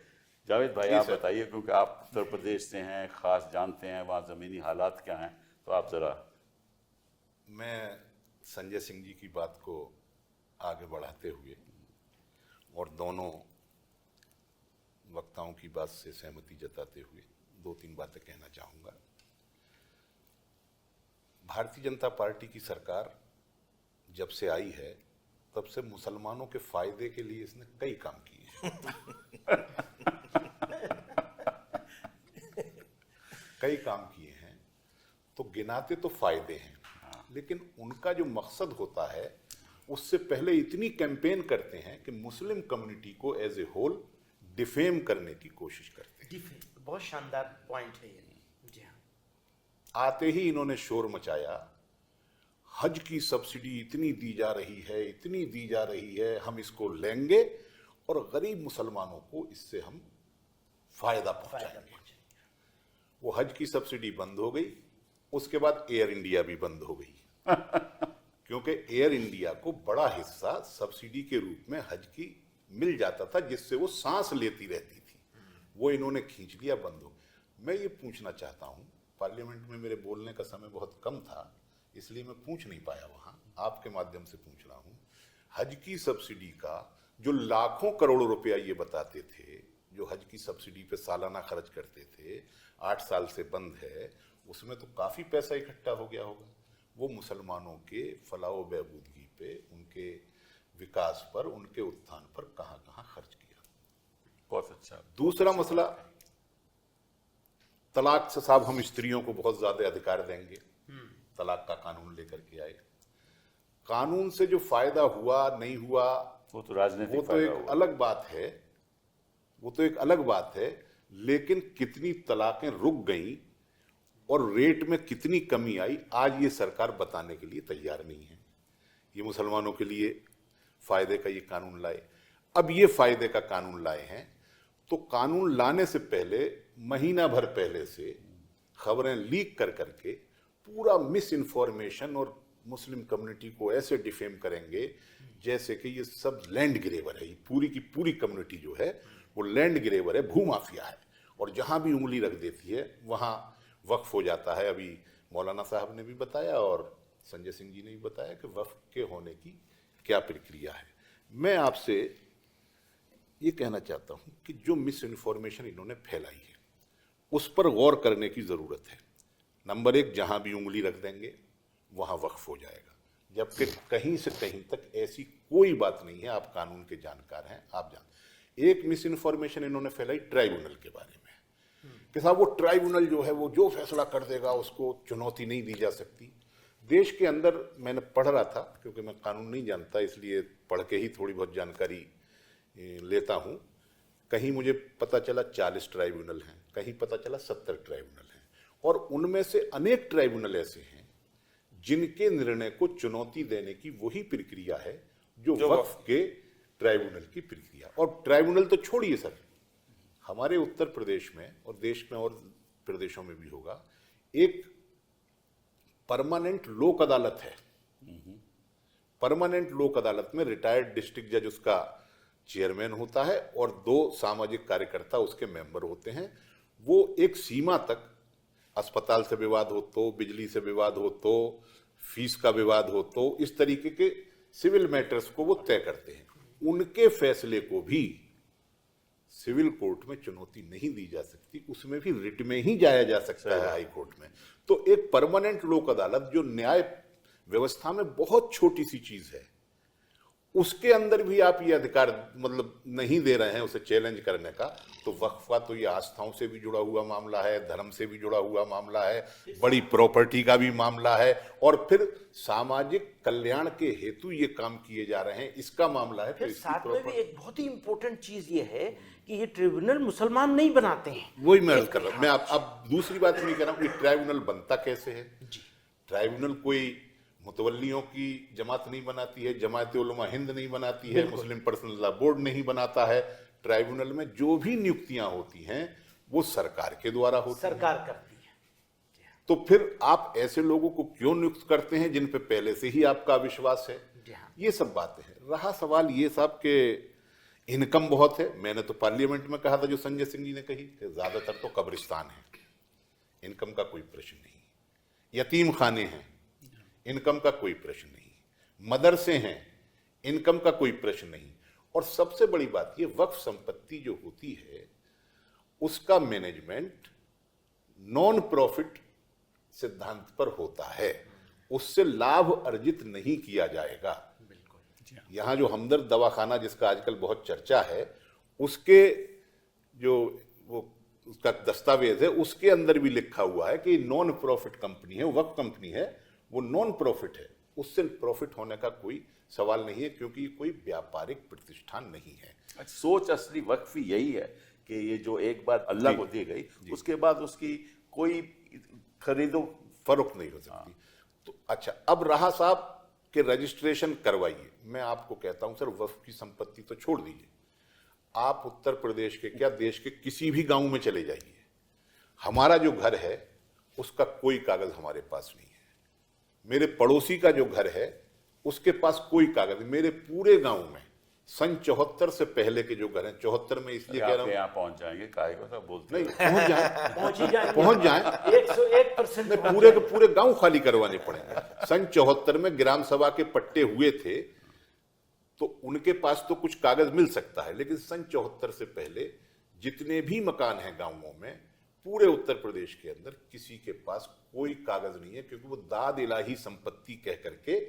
जावेद भाई, आप बताइए, क्योंकि आप उत्तर प्रदेश से हैं, खास जानते हैं वहाँ ज़मीनी हालात क्या हैं, तो आप ज़रा। मैं संजय सिंह जी की बात को आगे बढ़ाते हुए और दोनों वक्ताओं की बात से सहमति जताते हुए 2-3 बातें कहना चाहूँगा। भारतीय जनता पार्टी की सरकार जब से आई है, तब से मुसलमानों के फायदे के लिए इसने कई काम किए हैं। कई काम किए हैं, तो गिनाते तो फायदे हैं, लेकिन उनका जो मकसद होता है उससे पहले इतनी कैंपेन करते हैं कि मुस्लिम कम्युनिटी को एज ए होल डिफेम करने की कोशिश करते हैं। बहुत शानदार पॉइंट है ये। जी हाँ। आते ही इन्होंने शोर मचाया, हज की सब्सिडी इतनी दी जा रही है, इतनी दी जा रही है, हम इसको लेंगे और गरीब मुसलमानों को इससे हम फायदा पहुंचाएंगे। वो हज की सब्सिडी बंद हो गई, उसके बाद एयर इंडिया भी बंद हो गई। क्योंकि एयर इंडिया को बड़ा हिस्सा सब्सिडी के रूप में हज की मिल जाता था, जिससे वो सांस लेती रहती थी, वो इन्होंने खींच लिया, बंद हो। मैं ये पूछना चाहता हूँ, पार्लियामेंट में मेरे बोलने का समय बहुत कम था, इसलिए मैं पूछ नहीं पाया वहाँ, आपके माध्यम से पूछ रहा हूँ। हज की सब्सिडी का जो लाखों करोड़ों रुपया ये बताते थे, जो हज की सब्सिडी पे सालाना खर्च करते थे, 8 साल से बंद है, उसमें तो काफ़ी पैसा इकट्ठा हो गया होगा। वो मुसलमानों के फलाह व बहबूदगी पे, उनके विकास पर, उनके उत्थान पर कहाँ कहाँ खर्च किया। बहुत अच्छा। दूसरा मसला, तलाक से साहब हम स्त्रियों को बहुत ज्यादा अधिकार देंगे, तलाक का कानून लेकर के आए। कानून से जो फायदा हुआ नहीं हुआ वो तो राजनीतिक, वो तो एक अलग बात है, वो तो एक अलग बात है। लेकिन कितनी तलाकें रुक गई और रेट में कितनी कमी आई, आज ये सरकार बताने के लिए तैयार नहीं है। ये मुसलमानों के लिए फायदे का ये कानून लाए। अब ये फायदे का कानून लाए हैं, तो कानून लाने से पहले महीना भर पहले से खबरें लीक कर करके पूरा मिस इन्फॉर्मेशन और मुस्लिम कम्युनिटी को ऐसे डिफेम करेंगे जैसे कि ये सब लैंड ग्रेवर है। ये पूरी की पूरी कम्युनिटी जो है वो लैंड ग्रेवर है, भूमाफिया है। और जहां भी उंगली रख देती है वहां वक्फ हो जाता है। अभी मौलाना साहब ने भी बताया और संजय सिंह जी ने भी बताया कि वक्फ के होने की क्या प्रक्रिया है। मैं आपसे ये कहना चाहता हूं कि जो मिस इन्फॉर्मेशन इन्होंने फैलाई है उस पर गौर करने की जरूरत है। नंबर एक, जहां भी उंगली रख देंगे वहां वक्फ हो जाएगा, जबकि कहीं से कहीं तक ऐसी कोई बात नहीं है। आप कानून के जानकार हैं, आप जान। एक मिस इन्फॉर्मेशन इन्होंने फैलाई ट्राइब्यूनल के बारे में कि साहब वो ट्राइब्यूनल जो है वो जो फैसला कर देगा उसको चुनौती नहीं दी जा सकती। देश के अंदर मैंने पढ़ रहा था, क्योंकि मैं कानून नहीं जानता इसलिए पढ़ के ही थोड़ी बहुत जानकारी लेता हूं। कहीं मुझे पता चला 40 ट्राइब्यूनल हैं, कहीं पता चला 70 ट्राइब्यूनल हैं, और उनमें से अनेक ट्राइब्यूनल ऐसे हैं जिनके निर्णय को चुनौती देने की वही प्रक्रिया है जो वक्फ के ट्राइब्यूनल की प्रक्रिया। और ट्राइब्यूनल तो छोड़िए सर, हमारे उत्तर प्रदेश में और देश में और प्रदेशों में भी होगा, एक परमानेंट लोक अदालत है। परमानेंट लोक अदालत में रिटायर्ड डिस्ट्रिक्ट जज उसका चेयरमैन होता है और 2 सामाजिक कार्यकर्ता उसके मेंबर होते हैं। वो एक सीमा तक, अस्पताल से विवाद हो तो, बिजली से विवाद हो तो, फीस का विवाद हो तो, इस तरीके के सिविल मैटर्स को वो तय करते हैं। उनके फैसले को भी सिविल कोर्ट में चुनौती नहीं दी जा सकती, उसमें भी रिट में ही जाया जा सकता है हाई कोर्ट में। तो एक परमानेंट लोक अदालत जो न्याय व्यवस्था में बहुत छोटी सी चीज है, उसके अंदर भी आप ये अधिकार मतलब नहीं दे रहे हैं उसे चैलेंज करने का। तो वक्फ का तो ये आस्थाओं से भी जुड़ा हुआ मामला है, धर्म से भी जुड़ा हुआ मामला है, बड़ी प्रॉपर्टी का भी मामला है, और फिर सामाजिक कल्याण के हेतु ये काम किए जा रहे हैं, इसका मामला है। फिर साथ में भी एक बहुत ही इंपॉर्टेंट चीज ये है कि ये ट्रिब्यूनल मुसलमान नहीं बनाते हैं। वही मैं अर्ज कर रहा हूं। मैं अब दूसरी बात नहीं कह रहा हूं कि ट्राइब्यूनल बनता कैसे है। ट्राइब्यूनल कोई मुतवल्लियों की जमात नहीं बनाती है, जमात उलमा हिंद नहीं बनाती है, मुस्लिम पर्सनल लॉ बोर्ड नहीं बनाता है। ट्राइब्यूनल में जो भी नियुक्तियां होती हैं वो सरकार के द्वारा होती हैं, सरकार करती है। तो फिर आप ऐसे लोगों को क्यों नियुक्त करते हैं जिन पे पहले से ही आपका विश्वास है। ये सब बातें हैं। रहा सवाल ये साहब के इनकम बहुत है, मैंने तो पार्लियामेंट में कहा था जो संजय सिंह जी ने कही कि ज्यादातर तो कब्रिस्तान है, इनकम का कोई प्रश्न नहीं। यतीम खाने हैं, इनकम का कोई प्रश्न नहीं। मदरसे हैं, इनकम का कोई प्रश्न नहीं। और सबसे बड़ी बात ये वक्फ संपत्ति जो होती है उसका मैनेजमेंट नॉन प्रॉफिट सिद्धांत पर होता है, उससे लाभ अर्जित नहीं किया जाएगा। यहां जो हमदर्द दवाखाना जिसका आजकल बहुत चर्चा है, उसके जो वो उसका दस्तावेज है उसके अंदर भी लिखा हुआ है कि नॉन प्रॉफिट कंपनी है, वक्फ कंपनी है, वो नॉन प्रॉफिट है, उससे प्रॉफिट होने का कोई सवाल नहीं है क्योंकि ये कोई व्यापारिक प्रतिष्ठान नहीं है। सोच असली वक्फ यही है कि ये जो एक बार अल्लाह को दी गई उसके बाद उसकी कोई खरीदो फरोख्त नहीं हो सकती। तो अच्छा, अब रहा साहब के रजिस्ट्रेशन करवाइए। मैं आपको कहता हूं सर, वक्फ की संपत्ति तो छोड़ दीजिए, आप उत्तर प्रदेश के क्या देश के किसी भी गांव में चले जाइए, हमारा जो घर है उसका कोई कागज हमारे पास नहीं है। मेरे पड़ोसी का जो घर है उसके पास कोई कागज नहीं। मेरे पूरे गांव में सन 74 से पहले के जो घर हैं, 74 में इसलिए कह रहा हूं, यहाँ पहुंच जाएंगे, काहे को सब बोलते नहीं पहुंच जाए, पहुंच जाए 101% पूरे के पूरे गांव खाली करवाने पड़ेंगे। सन 74 में ग्राम सभा के पट्टे हुए थे तो उनके पास तो कुछ कागज मिल सकता है, लेकिन सन 74 से पहले जितने भी मकान हैं गांवों में पूरे उत्तर प्रदेश के अंदर किसी के पास कोई कागज नहीं है, क्योंकि वो दाद इलाही संपत्ति कह करके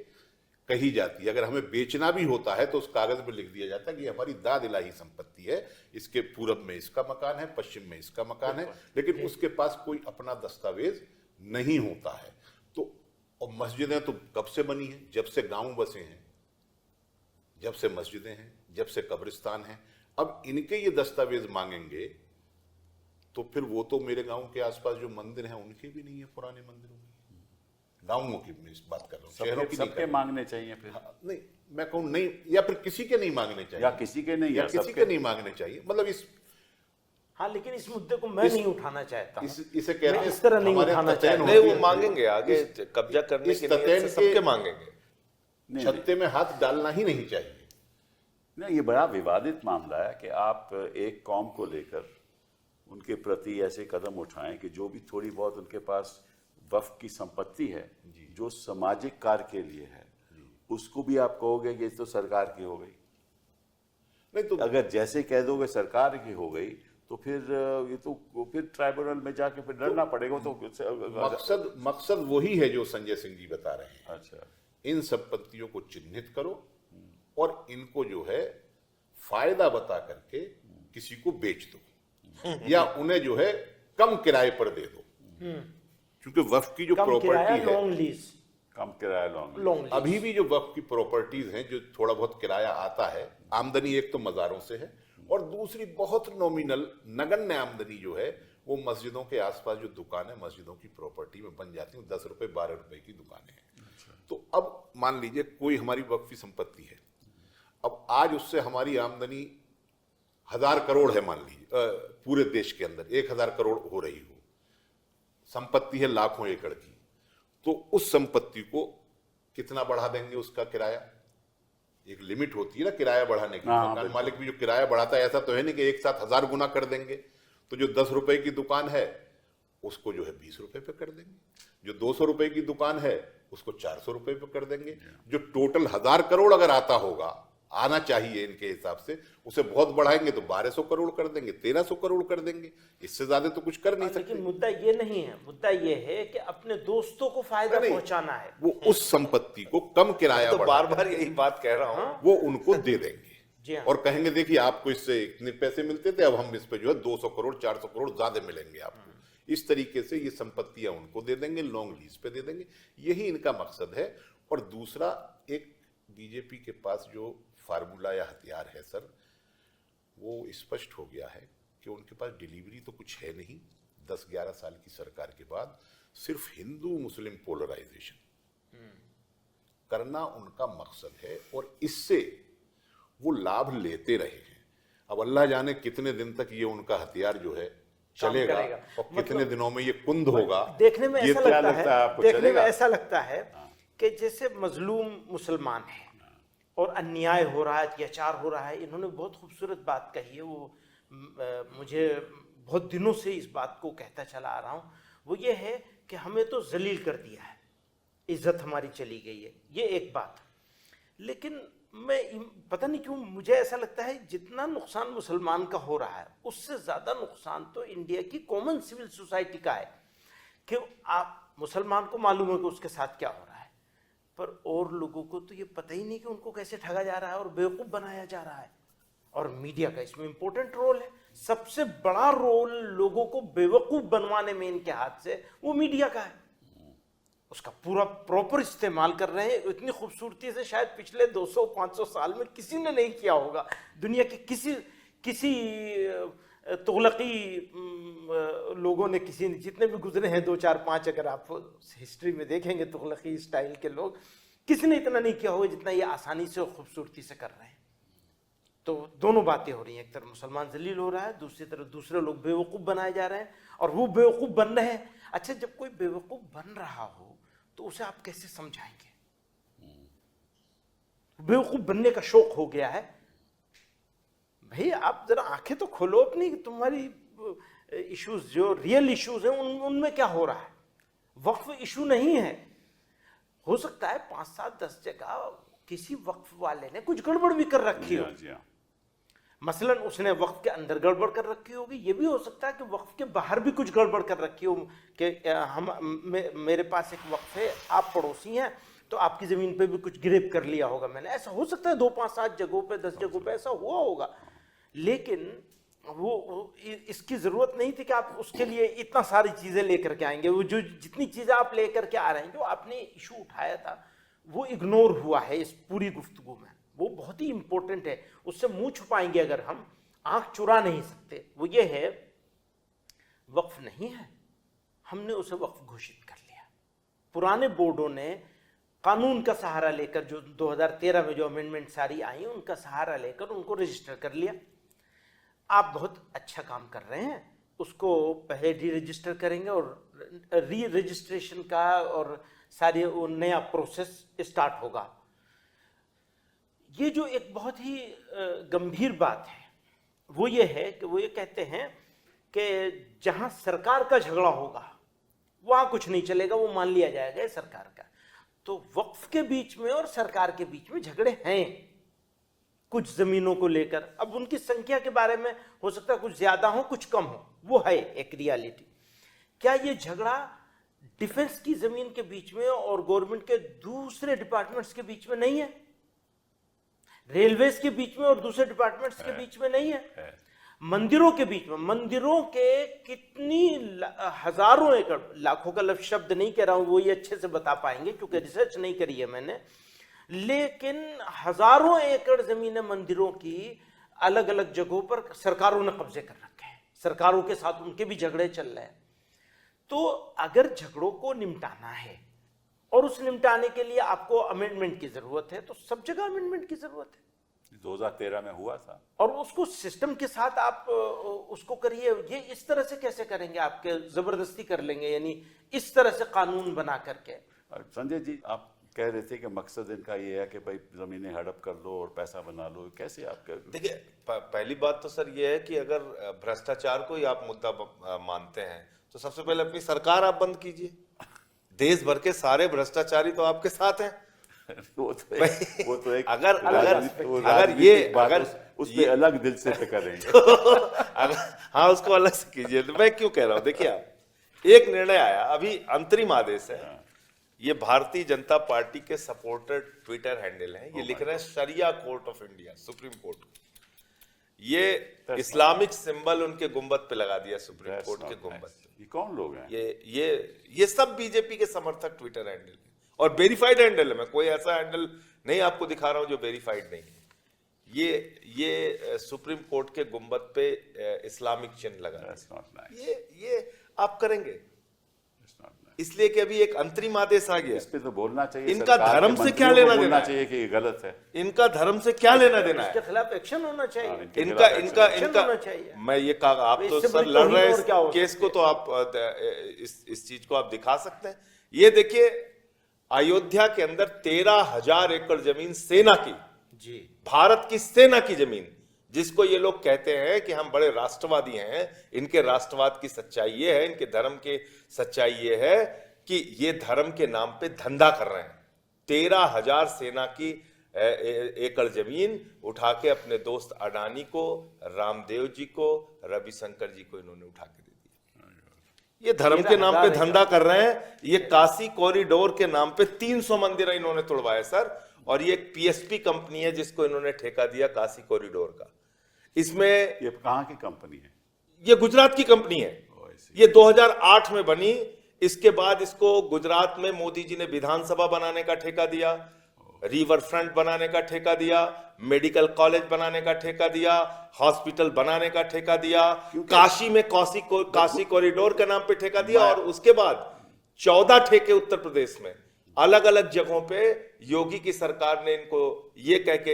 कही जाती है। अगर हमें बेचना भी होता है तो उस कागज में लिख दिया जाता है कि हमारी दाद इलाही संपत्ति है, इसके पूरब में इसका मकान है, पश्चिम में इसका मकान है, लेकिन उसके पास कोई अपना दस्तावेज नहीं होता है। तो और मस्जिदें तो कब से बनी हैं? जब से गांव बसे हैं, जब से मस्जिदें हैं, जब से कब्रिस्तान हैं। अब इनके ये दस्तावेज मांगेंगे तो फिर वो तो मेरे गांव के आसपास जो मंदिर हैं उनके भी नहीं है, पुराने मंदिरों में। गांवों की मैं इस बात कर रहा हूँ, शहरों की सबके मांगने चाहिए फिर। नहीं, मैं कहूँ नहीं, या फिर किसी के नहीं मांगने चाहिए, या किसी के नहीं, या किसी के नहीं मांगने चाहिए। मतलब इस हाँ, लेकिन इस मुद्दे को मैं नहीं उठाना चाहता, इसे कहते हैं इस तरह नहीं उठाना चाहता। नहीं, वो मांगेंगे आगे कब्जा करने के लिए सबके मांगेंगे। छत्ते में हाथ डालना ही नहीं चाहिए। नहीं, ये बड़ा विवादित मामला है कि आप एक कौम को लेकर उनके प्रति ऐसे कदम उठाएं कि जो भी थोड़ी बहुत उनके पास वक्फ की संपत्ति है जो सामाजिक कार्य के लिए है, उसको भी आप कहोगे कि ये तो सरकार की हो गई। नहीं तो अगर जैसे कह दोगे सरकार की हो गई तो फिर ये तो फिर ट्राइब्यूनल में जाके फिर लड़ना पड़ेगा। तो मकसद वही है जो संजय सिंह जी बता रहे हैं। अच्छा, इन संपत्तियों को चिन्हित करो और इनको जो है फायदा बता करके किसी को बेच दो या उन्हें जो है कम किराए पर दे दो, क्योंकि वक्फ की जो प्रॉपर्टी है, लॉन्ग लीज, कम किराया लॉन्ग। Long lease. अभी भी जो वक्फ की प्रॉपर्टीज हैं जो थोड़ा बहुत किराया आता है, आमदनी एक तो मज़ारों से है और दूसरी बहुत नॉमिनल नगण्य आमदनी जो है वो मस्जिदों के आसपास जो दुकानें मस्जिदों की प्रॉपर्टी में बन जाती हैं, 10 रुपए 12 रुपए की दुकानें हैं। तो अब मान लीजिए कोई हमारी वक्फ की संपत्ति है, अब आज उससे हमारी आमदनी 1000 करोड़ है, मान लीजिए पूरे देश के अंदर 1000 करोड़ हो रही हो, संपत्ति है लाखों एकड़ की, तो उस संपत्ति को कितना बढ़ा देंगे? उसका किराया, एक लिमिट होती है ना किराया बढ़ाने की। मकान मालिक भी जो किराया बढ़ाता है, ऐसा तो है नहीं कि एक साथ 1000 गुना कर देंगे। तो जो 10 रुपए की दुकान है उसको जो है 20 रुपए पे कर देंगे, जो 200 रुपए की दुकान है उसको 400 रुपए पे कर देंगे। जो टोटल 1000 करोड़ अगर आता होगा, आना चाहिए इनके हिसाब से, उसे बहुत बढ़ाएंगे तो 1200 करोड़ कर देंगे, 1300 करोड़ कर देंगे, इससे ज्यादा तो कुछ कर नहीं सकते। लेकिन मुद्दा ये नहीं है, मुद्दा ये है कि अपने दोस्तों को फायदा नहीं, पहुंचाना है। वो उस संपत्ति को कम किराया तो बार बढ़ा बार यही बात कह रहा हूँ। वो उनको दे देंगे जी हाँ। और कहेंगे देखिए आपको इससे इतने पैसे मिलते थे, अब हम इस पे जो है 200 करोड़ 400 करोड़ ज्यादा मिलेंगे आपको। इस तरीके से ये संपत्तियां उनको दे देंगे, लॉन्ग लीज पे दे देंगे, यही इनका मकसद है। और दूसरा, एक बीजेपी के पास जो फार्मूला या हथियार है सर, वो स्पष्ट हो गया है कि उनके पास डिलीवरी तो कुछ है नहीं। 10-11 साल की सरकार के बाद सिर्फ हिंदू मुस्लिम पोलराइजेशन करना उनका मकसद है और इससे वो लाभ लेते रहे हैं। अब अल्लाह जाने कितने दिन तक ये उनका हथियार जो है चलेगा और कितने दिनों में ये कुंद होगा। देखने में ये ऐसा क्या लगता लगता है है, आपको, देखने में चलेगा? ऐसा लगता है कि जैसे मजलूम मुसलमान है और अन्याय हो रहा है, अत्याचार हो रहा है। इन्होंने बहुत खूबसूरत बात कही है, वो मुझे बहुत दिनों से इस बात को कहता चला आ रहा हूँ। वो ये है कि हमें तो जलील कर दिया है, इज्जत हमारी चली गई है, ये एक बात। लेकिन मैं पता नहीं क्यों मुझे ऐसा लगता है जितना नुकसान मुसलमान का हो रहा है उससे ज़्यादा नुकसान तो इंडिया की कॉमन सिविल सोसाइटी का है। कि आप मुसलमान को मालूम है कि उसके साथ क्या हो रहा है, पर और लोगों को तो ये पता ही नहीं कि उनको कैसे ठगा जा रहा है और बेवकूफ़ बनाया जा रहा है। और मीडिया का इसमें इंपॉर्टेंट रोल है। सबसे बड़ा रोल लोगों को बेवकूफ़ बनवाने में इनके हाथ से वो मीडिया का है। उसका पूरा प्रॉपर इस्तेमाल कर रहे हैं इतनी खूबसूरती से, शायद पिछले 200-500 साल में किसी ने नहीं किया होगा। दुनिया के किसी तुगलकी लोगों ने, किसी ने, जितने भी गुजरे हैं 2-4-5, अगर आप हिस्ट्री में देखेंगे तुगलकी स्टाइल के लोग, किसी ने इतना नहीं किया होगा जितना ये आसानी से और खूबसूरती से कर रहे हैं। तो दोनों बातें हो रही हैं, एक तरफ मुसलमान जलील हो रहा है, दूसरी तरफ दूसरे लोग बेवकूफ़ बनाए जा रहे हैं और वो बेवकूफ़ बन रहे हैं। अच्छा, जब कोई बेवकूफ़ बन रहा हो तो उसे आप कैसे समझाएंगे? बेवकूफ़ बनने का शौक हो गया है। भाई आप जरा आंखें तो खोलो अपनी, तुम्हारी इश्यूज जो रियल इश्यूज हैं उनमें क्या हो रहा है। वक्फ इशू नहीं है। हो सकता है 5-7-10 जगह किसी वक्फ वाले ने कुछ गड़बड़ भी कर रखी हो। मसलन उसने वक्फ के अंदर गड़बड़ कर रखी होगी, ये भी हो सकता है कि वक्फ के बाहर भी कुछ गड़बड़ कर रखी हो कि मेरे पास एक वक्फ है, आप पड़ोसी हैं, तो आपकी ज़मीन पे भी कुछ गिरफ्त कर लिया होगा मैंने। ऐसा हो सकता है 2-5-7 जगहों पे, 10 जगहों पे ऐसा हुआ होगा। लेकिन वो इसकी ज़रूरत नहीं थी कि आप उसके लिए इतना सारी चीज़ें लेकर के आएंगे। वो जो जितनी चीज़ें आप लेकर के आ रहे हैं, जो आपने इशू उठाया था वो इग्नोर हुआ है इस पूरी गुफ्तगू में। वो बहुत ही इंपॉर्टेंट है, उससे मुंह छुपाएंगे अगर हम, आंख चुरा नहीं सकते। वो ये है, वक्फ नहीं है, हमने उसे वक्फ घोषित कर लिया। पुराने बोर्डों ने कानून का सहारा लेकर, जो 2013 में जो अमेंडमेंट सारी आई, उनका सहारा लेकर उनको रजिस्टर कर लिया। आप बहुत अच्छा काम कर रहे हैं, उसको पहले डी रजिस्टर करेंगे और री रजिस्ट्रेशन का और सारी वो नया प्रोसेस स्टार्ट होगा। ये जो एक बहुत ही गंभीर बात है वो ये है कि वो ये कहते हैं कि जहां सरकार का झगड़ा होगा वहां कुछ नहीं चलेगा, वो मान लिया जाएगा ये सरकार का। तो वक्फ के बीच में और सरकार के बीच में झगड़े हैं कुछ जमीनों को लेकर। अब उनकी संख्या के बारे में हो सकता है कुछ ज्यादा हो कुछ कम हो, वो है एक रियलिटी। क्या ये झगड़ा डिफेंस की जमीन के बीच में और गवर्नमेंट के दूसरे डिपार्टमेंट्स के बीच में नहीं है? रेलवेज के बीच में और दूसरे डिपार्टमेंट्स के बीच में नहीं है? मंदिरों के बीच में, मंदिरों के कितनी हजारों एकड़, लाखों का लफ्ज शब्द नहीं कह रहा हूं, वो ये अच्छे से बता पाएंगे क्योंकि रिसर्च नहीं करी है मैंने, लेकिन हजारों एकड़ जमीनें मंदिरों की अलग अलग जगहों पर सरकारों ने कब्जे कर रखे हैं, सरकारों के साथ उनके भी झगड़े चल रहे हैं। तो अगर झगड़ों को निपटाना है और उस निपटाने के लिए आपको अमेंडमेंट की जरूरत है, तो सब जगह अमेंडमेंट की जरूरत है। 2013 में हुआ था, और उसको सिस्टम के साथ आप उसको करिए। ये इस तरह से कैसे करेंगे? आपके जबरदस्ती कर लेंगे, यानी इस तरह से कानून बना करके। संजय जी आप कह रहे थे कि मकसद इनका ये है कि भाई जमीनें हड़प कर लो और पैसा बना लो, कैसे आप कह रहे हो? देखिए, पहली बात तो सर ये है कि अगर भ्रष्टाचार को ही आप मुद्दा मानते हैं तो सबसे पहले अपनी सरकार आप बंद कीजिए। देश भर के सारे भ्रष्टाचारी तो आपके साथ हैं। वो तो एक अगर ये उस पे अलग दिल से करेंगे। हाँ, उसको अलग से कीजिए। तो मैं क्यों कह रहा हूं, देखिए आप, एक निर्णय आया अभी, अंतरिम आदेश है। ये भारतीय जनता पार्टी के सपोर्टर ट्विटर हैंडल है, ये लिख रहे हैं sharia court of India, supreme court. ये इस्लामिक सिंबल उनके गुंबद पे लगा दिया, सुप्रीम कोर्ट के गुंबद पे। ये कौन लोग हैं? ये सब बीजेपी के समर्थक ट्विटर हैंडल है और वेरीफाइड हैंडल है। मैं कोई ऐसा हैंडल नहीं आपको दिखा रहा हूं जो वेरीफाइड नहीं है। ये सुप्रीम कोर्ट के गुंबद पे इस्लामिक चिन्ह लगा है। ये आप करेंगे इसलिए कि अभी एक अंतरिम आदेश आ गया। इस पे तो बोलना चाहिए, इनका धर्म से क्या लेना देना बोलना चाहिए कि ये गलत है। इनका धर्म से क्या लेना देना है? इसके खिलाफ एक्शन होना चाहिए। इनका मैं ये कहा, आप तो सर लड़ रहे हैं केस को, तो आप इस चीज को आप दिखा सकते हैं। ये देखिए, अयोध्या के अंदर 13,000 एकड़ जमीन सेना की, जी, भारत की सेना की जमीन, जिसको ये लोग कहते हैं कि हम बड़े राष्ट्रवादी हैं। इनके राष्ट्रवाद की सच्चाई ये है, इनके धर्म के सच्चाई ये है कि ये धर्म के नाम पे धंधा कर रहे हैं। 13,000 सेना की एकड़ जमीन उठा के अपने दोस्त अडानी को, रामदेव जी को, रविशंकर जी को इन्होंने उठा के दे दिया। ये धर्म के नाम पे धंधा कर रहे हैं। ये काशी कॉरिडोर के नाम पे 300 मंदिर इन्होंने तोड़वाए सर। और ये एक पीएसपी कंपनी है जिसको इन्होंने ठेका दिया काशी कॉरिडोर का। इसमें ये कहां की कंपनी है? ये गुजरात की कंपनी है। ये 2008 में बनी। इसके बाद इसको गुजरात में मोदी जी ने विधानसभा बनाने का ठेका दिया, रिवर फ्रंट बनाने का ठेका दिया, मेडिकल कॉलेज बनाने का ठेका दिया, हॉस्पिटल बनाने का ठेका दिया, काशी में काशी कॉरिडोर के नाम पे ठेका दिया। और उसके बाद 14 ठेके उत्तर प्रदेश में अलग अलग जगहों पे योगी की सरकार ने इनको ये कह के,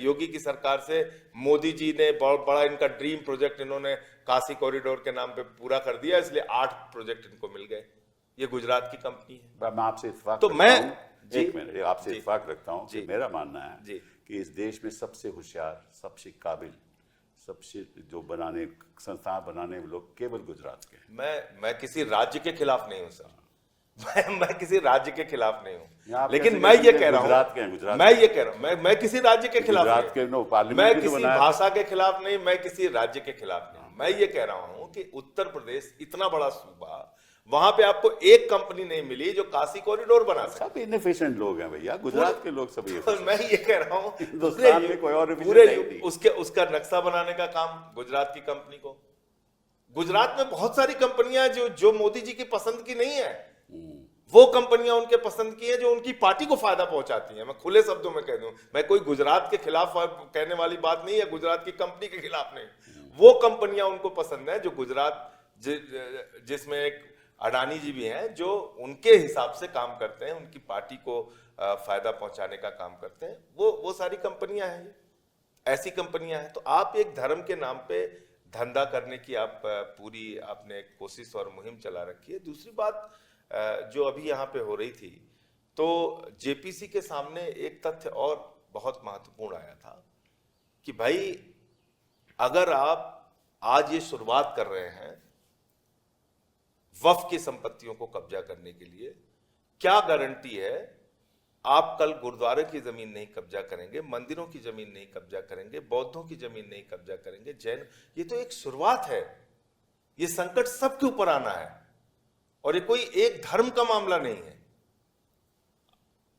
योगी की सरकार से मोदी जी ने बड़ा इनका ड्रीम प्रोजेक्ट इन्होंने काशी कॉरिडोर के नाम पे पूरा कर दिया, इसलिए 8 प्रोजेक्ट इनको मिल गए। ये गुजरात की कंपनी है। मैं आपसे इत्तेफाक तो मैं एक मिनट आपसे इत्तेफाक रखता हूं कि मेरा मानना है कि इस देश में सबसे होशियार, सबसे काबिल, सबसे जो संस्थान बनाने में लोग केवल गुजरात के। मैं किसी राज्य के खिलाफ नहीं हूं सर, मैं किसी राज्य के खिलाफ नहीं हूं, लेकिन कैसे मैं ये कह रहा हूं, मैं ये कह रहा हूं, मैं किसी राज्य के खिलाफ नहीं, मैं तो किसी भाषा के खिलाफ नहीं, मैं किसी राज्य के खिलाफ नहीं। मैं ये कह रहा हूं कि उत्तर प्रदेश इतना बड़ा सूबा, वहां पे आपको एक कंपनी नहीं मिली जो काशी कॉरिडोर बना सके। सब इनएफिशिएंट लोग हैं भैया, गुजरात के लोग सभी। मैं ये कह रहा हूं हिंदुस्तान में कोई और पूरे उसका नक्शा बनाने का काम गुजरात की कंपनी को। गुजरात में बहुत सारी कंपनियां जो मोदी जी की पसंद की नहीं है, वो कंपनियां उनके पसंद की है जो उनकी पार्टी को फायदा पहुंचाती हैं। मैं खुले शब्दों में कह दूं, मैं कोई गुजरात के खिलाफ कहने वाली बात नहीं है, गुजरात की कंपनी के खिलाफ नहीं। वो कंपनियां उनको पसंद है जो गुजरात जिसमें एक अडानी जी भी हैं, जो उनके हिसाब से काम करते हैं, उनकी पार्टी को फायदा पहुंचाने का काम करते हैं। वो सारी कंपनियां हैं, ऐसी कंपनियां हैं। तो आप एक धर्म के नाम पे धंधा करने की पूरी आपने कोशिश और मुहिम चला रखी है। दूसरी बात जो अभी यहाँ पे हो रही थी, तो जेपीसी के सामने एक तथ्य और बहुत महत्वपूर्ण आया था कि भाई, अगर आप आज ये शुरुआत कर रहे हैं वक्फ की संपत्तियों को कब्जा करने के लिए। क्या गारंटी है आप कल गुरुद्वारे की जमीन नहीं कब्जा करेंगे, मंदिरों की जमीन नहीं कब्जा करेंगे, बौद्धों की जमीन नहीं कब्जा करेंगे, जैन। ये तो एक शुरुआत है। ये संकट सबके ऊपर आना है और ये कोई एक धर्म का मामला नहीं है।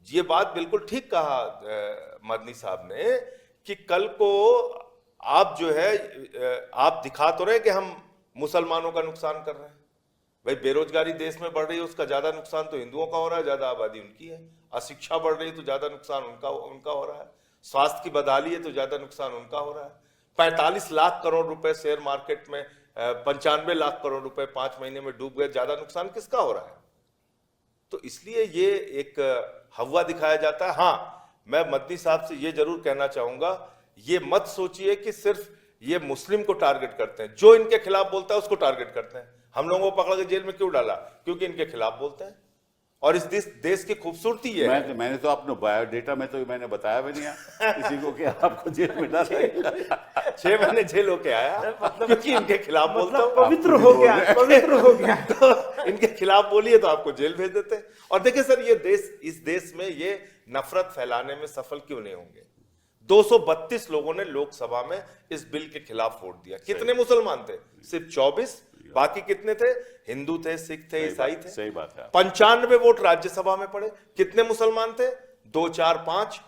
ये बात बिल्कुल ठीक कहा मदनी साहब ने कि कल को आप जो है आप दिखा तो रहे कि हम मुसलमानों का नुकसान कर रहे हैं। भाई बेरोजगारी देश में बढ़ रही है, उसका ज्यादा नुकसान तो हिंदुओं का हो रहा है, ज्यादा आबादी उनकी है। अशिक्षा बढ़ रही है तो ज्यादा नुकसान उनका हो रहा है। स्वास्थ्य की बदहाली है तो ज्यादा नुकसान उनका हो रहा है। 45 लाख करोड़ रुपए शेयर मार्केट में 95 लाख करोड़ रुपए 5 महीने में डूब गए, ज्यादा नुकसान किसका हो रहा है? तो इसलिए ये एक हवा दिखाया जाता है। हाँ, मैं मदनी साहब से ये जरूर कहना चाहूंगा, ये मत सोचिए कि सिर्फ ये मुस्लिम को टारगेट करते हैं। जो इनके खिलाफ बोलता है उसको टारगेट करते हैं। हम लोगों को पकड़ के जेल में क्यों डाला? क्योंकि इनके खिलाफ बोलते हैं। और इस देश की खूबसूरती ये है। मैंने तो अपने बायोडेटा में तो मैंने बताया भी नहीं है किसी को कि आपको जेल में डाला। 6 महीने जेल होके आया क्योंकि इनके खिलाफ बोलता हूं। पवित्र हो गया, पवित्र हो गया। तो इनके खिलाफ बोलिए तो आपको जेल भेज देते हैं। और देखिए सर, ये देश, इस देश में ये नफरत फैलाने में सफल क्यों नहीं होंगे? 232 लोगों ने लोकसभा में इस बिल के खिलाफ वोट दिया। कितने मुसलमान थे? सिर्फ 24। बाकी कितने थे? हिंदू थे, सिख थे, ईसाई थे। सही बात है। 95 वोट राज्यसभा में पड़े। कितने मुसलमान थे? 2, 4, 5।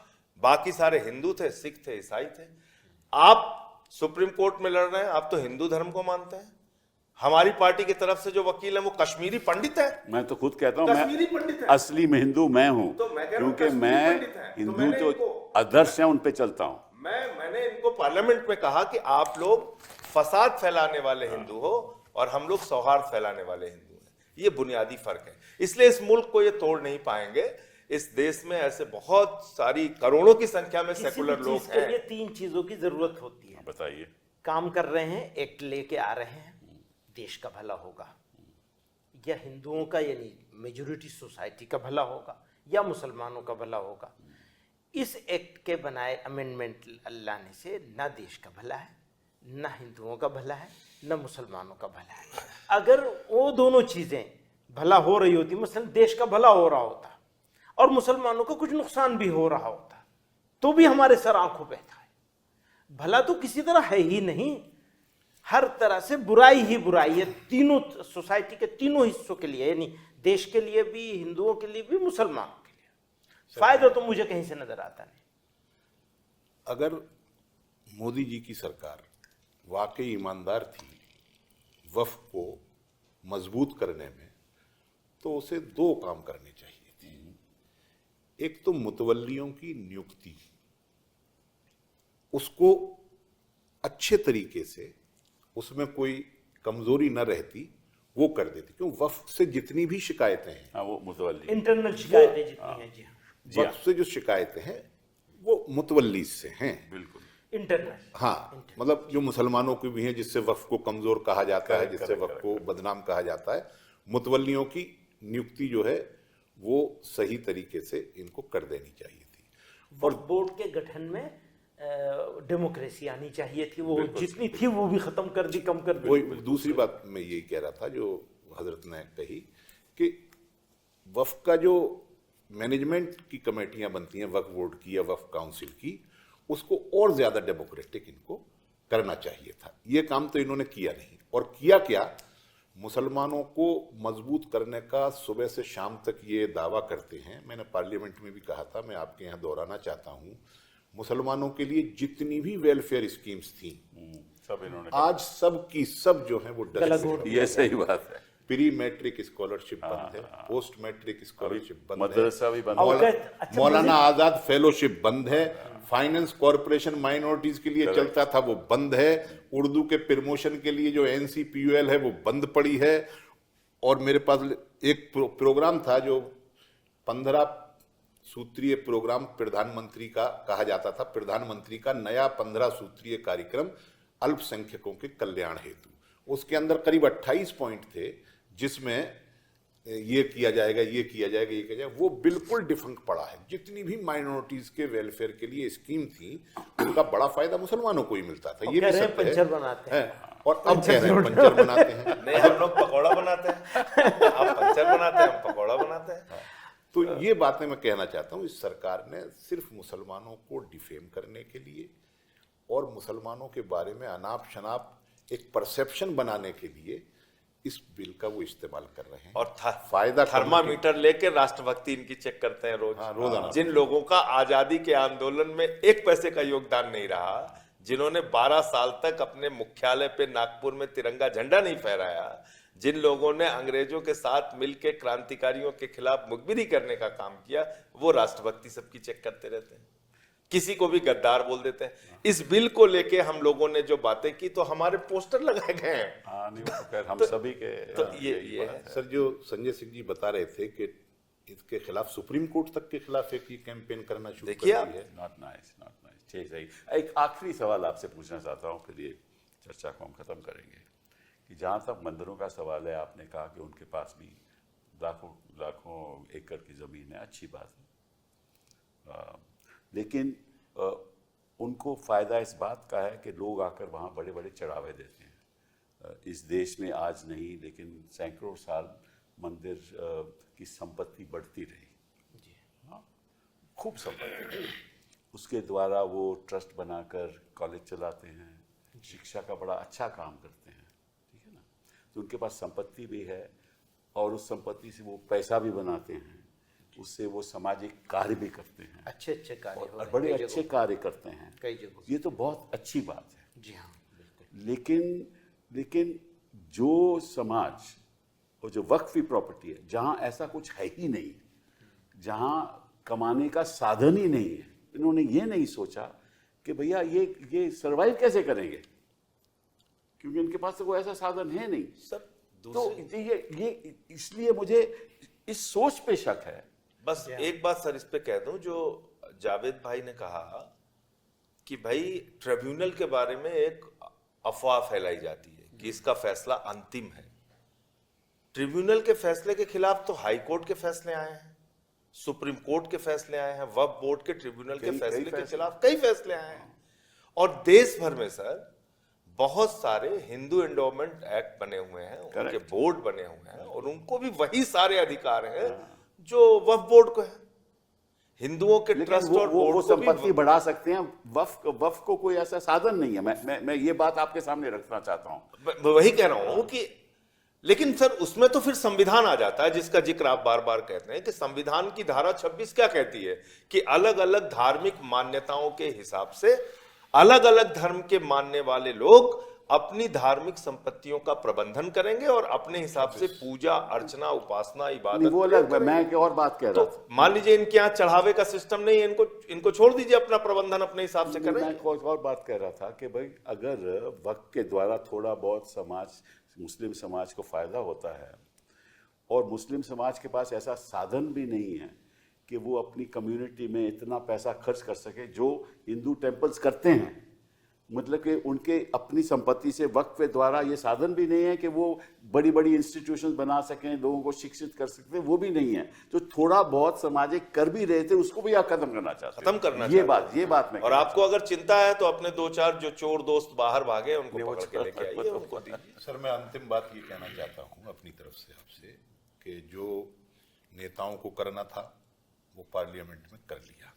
बाकी सारे हिंदू थे, सिख थे, ईसाई थे। आप सुप्रीम कोर्ट में लड़ रहे हैं, आप तो हिंदू धर्म को मानते हैं। हमारी पार्टी की तरफ से जो वकील है वो कश्मीरी पंडित है। मैं तो खुद कहता हूं, कश्मीरी पंडित है। असली में हिंदू मैं हूं, तो मैं कह रहा हूं क्योंकि कश्मीरी मैं पंडित है। तो हिंदू मैंने जो इनको- आदर्श है उन पे चलता हूं। मैंने इनको पार्लियामेंट में कहा कि आप लोग फसाद फैलाने वाले हिंदू हो और हम लोग सौहार्द फैलाने वाले हिंदू हैं। ये बुनियादी फर्क है। इसलिए इस मुल्क को ये तोड़ नहीं पाएंगे। इस देश में ऐसे बहुत सारी करोड़ों की संख्या में सेकुलर लोग के लिए हैं। 3 चीजों की जरूरत होती है। बताइए। काम कर रहे हैं, एक्ट लेके आ रहे हैं, देश का भला होगा, या हिंदुओं का यानी मेजॉरिटी सोसाइटी का भला होगा, या मुसलमानों का भला होगा। इस एक्ट के बनाए अमेंडमेंट लाने से ना देश का भला है, ना हिंदुओं का भला है, ना मुसलमानों का भला है। अगर वो दोनों चीजें भला हो रही होती, मसलन देश का भला हो रहा होता और मुसलमानों को कुछ नुकसान भी हो रहा होता, तो भी हमारे सर आंखों पे था। भला तो किसी तरह है ही नहीं, हर तरह से बुराई ही बुराई है। तीनों सोसाइटी के तीनों हिस्सों के लिए, यानी देश के लिए भी, हिंदुओं के लिए भी, मुसलमानों के लिए। फायदा तो मुझे कहीं से नजर आता नहीं। अगर मोदी जी की सरकार वाकई ईमानदार थी वक्फ को मजबूत करने में, तो उसे 2 काम करने चाहिए थे। एक तो मुतवल्लियों की नियुक्ति, उसको अच्छे तरीके से, उसमें कोई कमजोरी न रहती, वो कर देती। क्यों? वक्फ से जितनी भी शिकायतें हैं, हाँ, वो मुतवल्ली इंटरनल शिकायतें जितनी हैं, जी हाँ, वक्फ से जो शिकायतें हैं वो मुतवल्ली से हैं। बिल्कुल। इंटरनल। हाँ, मतलब जो मुसलमानों की भी हैं, जिससे वक्फ को कमजोर कहा जाता है, जिससे वक्फ को बदनाम कहा जाता है, मुतवल्लियों की नियुक्ति जो है वो सही तरीके से इनको कर देनी चाहिए थी। और बोर्ड के गठन में डेमोक्रेसी आनी चाहिए थी। वो जितनी थी वो भी खत्म कर दी, कम कर दी। वही दूसरी बात मैं यही कह रहा था जो हजरत ने कही कि वक्फ का जो मैनेजमेंट की कमेटियां बनती हैं, वक्फ बोर्ड की या वक्फ काउंसिल की, उसको और ज्यादा डेमोक्रेटिक इनको करना चाहिए था। ये काम तो इन्होंने किया नहीं। और किया क्या? मुसलमानों को मजबूत करने का सुबह से शाम तक ये दावा करते हैं। मैंने पार्लियामेंट में भी कहा था, मैं आपके यहाँ दोहराना चाहता हूँ, मुसलमानों के लिए जितनी भी वेलफेयर स्कीम्स थी सब इन्होंने आज सब की सब जो है वो डस्ट। ये सही बात है। प्री मैट्रिक स्कॉलरशिप बंद है, पोस्ट मैट्रिक स्कॉलरशिप बंद है, मदरसा भी बंद और है। अच्छा, मौलाना आजाद फेलोशिप बंद है, फाइनेंस कॉरपोरेशन माइनॉरिटीज के लिए चलता था वो बंद है, उर्दू के प्रमोशन के लिए जो NCPUL है वो बंद पड़ी है। और मेरे पास एक प्रोग्राम था जो 15 सूत्रीय प्रोग्राम प्रधानमंत्री का कहा जाता था, प्रधानमंत्री का नया 15 सूत्रीय कार्यक्रम अल्पसंख्यकों के कल्याण हेतु। उसके अंदर करीब 28 पॉइंट थे जिसमें ये किया जाएगा, ये किया जाएगा, ये किया जाएगा। वो बिल्कुल डिफंक्ट पड़ा है। जितनी भी माइनॉरिटीज के वेलफेयर के लिए स्कीम थी, उनका बड़ा फायदा मुसलमानों को ही मिलता था। ये भी सत्य पंचर बनाते हैं। है। और अब कह रहे हैं पंचर बनाते हैं। नहीं, हम लोग पकौड़ा बनाते हैं, आप पंचर बनाते हैं, हम पकौड़ा बनाते हैं। तो ये बातें मैं कहना चाहता हूँ, इस सरकार ने सिर्फ मुसलमानों को डिफेम करने के लिए और मुसलमानों के बारे में अनाप शनाप एक परसेप्शन बनाने के लिए इस बिल का वो इस्तेमाल कर रहे हैं। और फायदा थर्मामीटर लेके राष्ट्रभक्ति इनकी चेक करते हैं रोज। हाँ, रोजाना। जिन लोगों का आजादी के आंदोलन में 1 पैसे का योगदान नहीं रहा, जिन्होंने 12 साल तक अपने मुख्यालय पे नागपुर में तिरंगा झंडा नहीं फहराया, जिन लोगों ने अंग्रेजों के साथ मिलकर क्रांतिकारियों के खिलाफ मुखबिरी करने का काम किया, वो राष्ट्रभक्ति सबकी चेक करते रहते हैं, किसी को भी गद्दार बोल देते हैं। इस बिल को लेके हम लोगों ने जो बातें की, तो हमारे पोस्टर लगाए गए हैं। हाँ, नहीं, वो तो खैर हम सभी के तो ये है। सर, जो संजय सिंह जी बता रहे थे कि इसके खिलाफ सुप्रीम कोर्ट तक के खिलाफ एक कैंपेन करना शुरू कर देखिए दी आप। है। Not nice, not nice. ठीक, सही। एक आखिरी सवाल आपसे पूछना चाहता हूँ, फिर ये चर्चा को हम खत्म करेंगे। कि जहाँ तक मंदिरों का सवाल है, आपने कहा कि उनके पास भी लाखों एकड़ की ज़मीन है, अच्छी बात है। लेकिन उनको फ़ायदा इस बात का है कि लोग आकर वहाँ बड़े बड़े चढ़ावे देते हैं। इस देश में आज नहीं, लेकिन सैकड़ों साल मंदिर की संपत्ति बढ़ती रही। हाँ, खूब संपत्ति। उसके द्वारा वो ट्रस्ट बनाकर कॉलेज चलाते हैं, शिक्षा का बड़ा अच्छा काम करते हैं, ठीक है ना। तो उनके पास संपत्ति भी है और उस संपत्ति से वो पैसा भी बनाते हैं, उससे वो सामाजिक कार्य भी करते हैं, अच्छे अच्छे कार्य हो रहे और हैं बड़े कई अच्छे जगहों कार्य करते हैं। कई जगहों। ये तो बहुत अच्छी बात है। जी हाँ, बिल्कुल। लेकिन जो समाज और जो वक्फी प्रॉपर्टी है, जहाँ ऐसा कुछ है ही नहीं, जहाँ कमाने का साधन ही नहीं है, इन्होंने ये नहीं सोचा कि भैया ये सर्वाइव कैसे करेंगे, क्योंकि इनके पास तो कोई ऐसा साधन है नहीं। सर तो ये इसलिए मुझे इस सोच पे शक है। बस एक बात सर इस पे कह दूं, जो जावेद भाई ने कहा कि भाई ट्रिब्यूनल के बारे में एक अफवाह फैलाई जाती है कि इसका फैसला अंतिम है। ट्रिब्यूनल के फैसले के खिलाफ तो हाई कोर्ट के फैसले आए हैं, सुप्रीम कोर्ट के फैसले आए हैं, वक्फ बोर्ड के ट्रिब्यूनल के फैसले के खिलाफ कई फैसले आए हैं। और देश भर में सर बहुत सारे हिंदू एंडोमेंट एक्ट बने हुए हैं, उनके बोर्ड बने हुए हैं, और उनको भी वही सारे अधिकार हैं जो वक्फ बोर्ड को है। हिंदुओं के ट्रस्ट और बोर्ड वो को संपत्ति भी बढ़ा सकते हैं। वक्फ को कोई ऐसा साधन नहीं है। मैं ये बात आपके सामने रखना चाहता हूं। मैं वही कह रहा हूं कि, लेकिन सर उसमें तो फिर संविधान आ जाता है, जिसका जिक्र आप बार बार कहते हैं कि संविधान की धारा 26 क्या कहती है कि अलग अलग धार्मिक मान्यताओं के हिसाब से अलग अलग धर्म के मानने वाले लोग अपनी धार्मिक संपत्तियों का प्रबंधन करेंगे और अपने हिसाब से पूजा अर्चना उपासना इबादत वो अलग, मैं एक और बात कह रहा था। तो मान लीजिए इनके यहाँ चढ़ावे का सिस्टम नहीं है, इनको छोड़ दीजिए, अपना प्रबंधन अपने हिसाब से करें। मैं एक और बात कह रहा था कि भाई अगर वक्फ के द्वारा थोड़ा बहुत मुस्लिम समाज को फायदा होता है, और मुस्लिम समाज के पास ऐसा साधन भी नहीं है कि वो अपनी कम्युनिटी में इतना पैसा खर्च कर सके जो हिंदू टेम्पल्स करते हैं, मतलब कि उनके अपनी संपत्ति से वक्फ के द्वारा ये साधन भी नहीं है कि वो बड़ी बड़ी इंस्टीट्यूशंस बना सकें, लोगों को शिक्षित कर सकते हैं, वो भी नहीं है। तो थोड़ा बहुत सामाजिक कर भी रहे थे, उसको भी आप खत्म करना चाहते हैं। खत्म करना ये बात मैं और आपको अगर चिंता है तो अपने 2-4 जो चोर दोस्त बाहर भागे उनको पकड़ के लेके आइए, उनको दीजिए। सर, मैं अंतिम बात ये कहना चाहता हूँ अपनी तरफ से आपसे कि जो नेताओं को करना था वो पार्लियामेंट में कर लिया,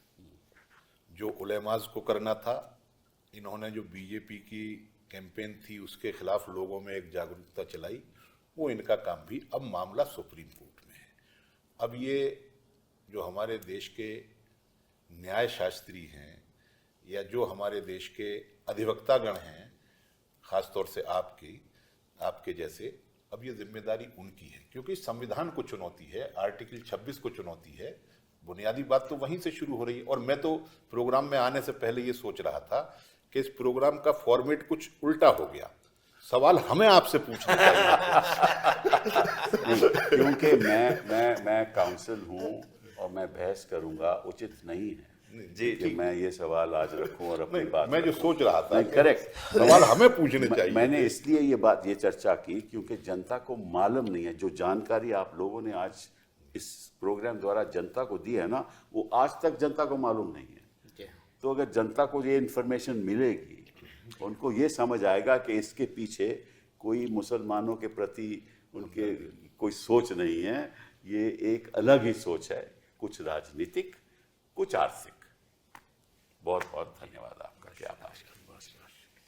जो उलेमाज को करना था, इन्होंने जो बीजेपी की कैंपेन थी उसके खिलाफ लोगों में एक जागरूकता चलाई, वो इनका काम भी अब मामला सुप्रीम कोर्ट में है। अब ये जो हमारे देश के न्याय शास्त्री हैं या जो हमारे देश के अधिवक्तागण हैं, खासतौर से आपके जैसे, अब ये जिम्मेदारी उनकी है, क्योंकि संविधान को चुनौती है, आर्टिकल 26 को चुनौती है। बुनियादी बात तो वहीं से शुरू हो रही है। और मैं तो प्रोग्राम में आने से पहले ये सोच रहा था कि इस प्रोग्राम का फॉर्मेट कुछ उल्टा हो गया, सवाल हमें आपसे पूछना चाहिए। क्योंकि मैं काउंसिल हूँ और मैं बहस करूंगा, उचित नहीं है जी कि मैं ये सवाल आज रखूं और अपनी बात मैं जो सोच रहा था, करेक्ट, सवाल हमें पूछने चाहिए। मैंने इसलिए ये चर्चा की क्योंकि जनता को मालूम नहीं है। जो जानकारी आप लोगों ने आज इस प्रोग्राम द्वारा जनता को दी है ना, वो आज तक जनता को मालूम नहीं है। तो अगर जनता को ये इन्फॉर्मेशन मिलेगी उनको ये समझ आएगा कि इसके पीछे कोई मुसलमानों के प्रति उनके कोई सोच नहीं है, ये एक अलग ही सोच है, कुछ राजनीतिक, कुछ आर्थिक। बहुत बहुत धन्यवाद आपका।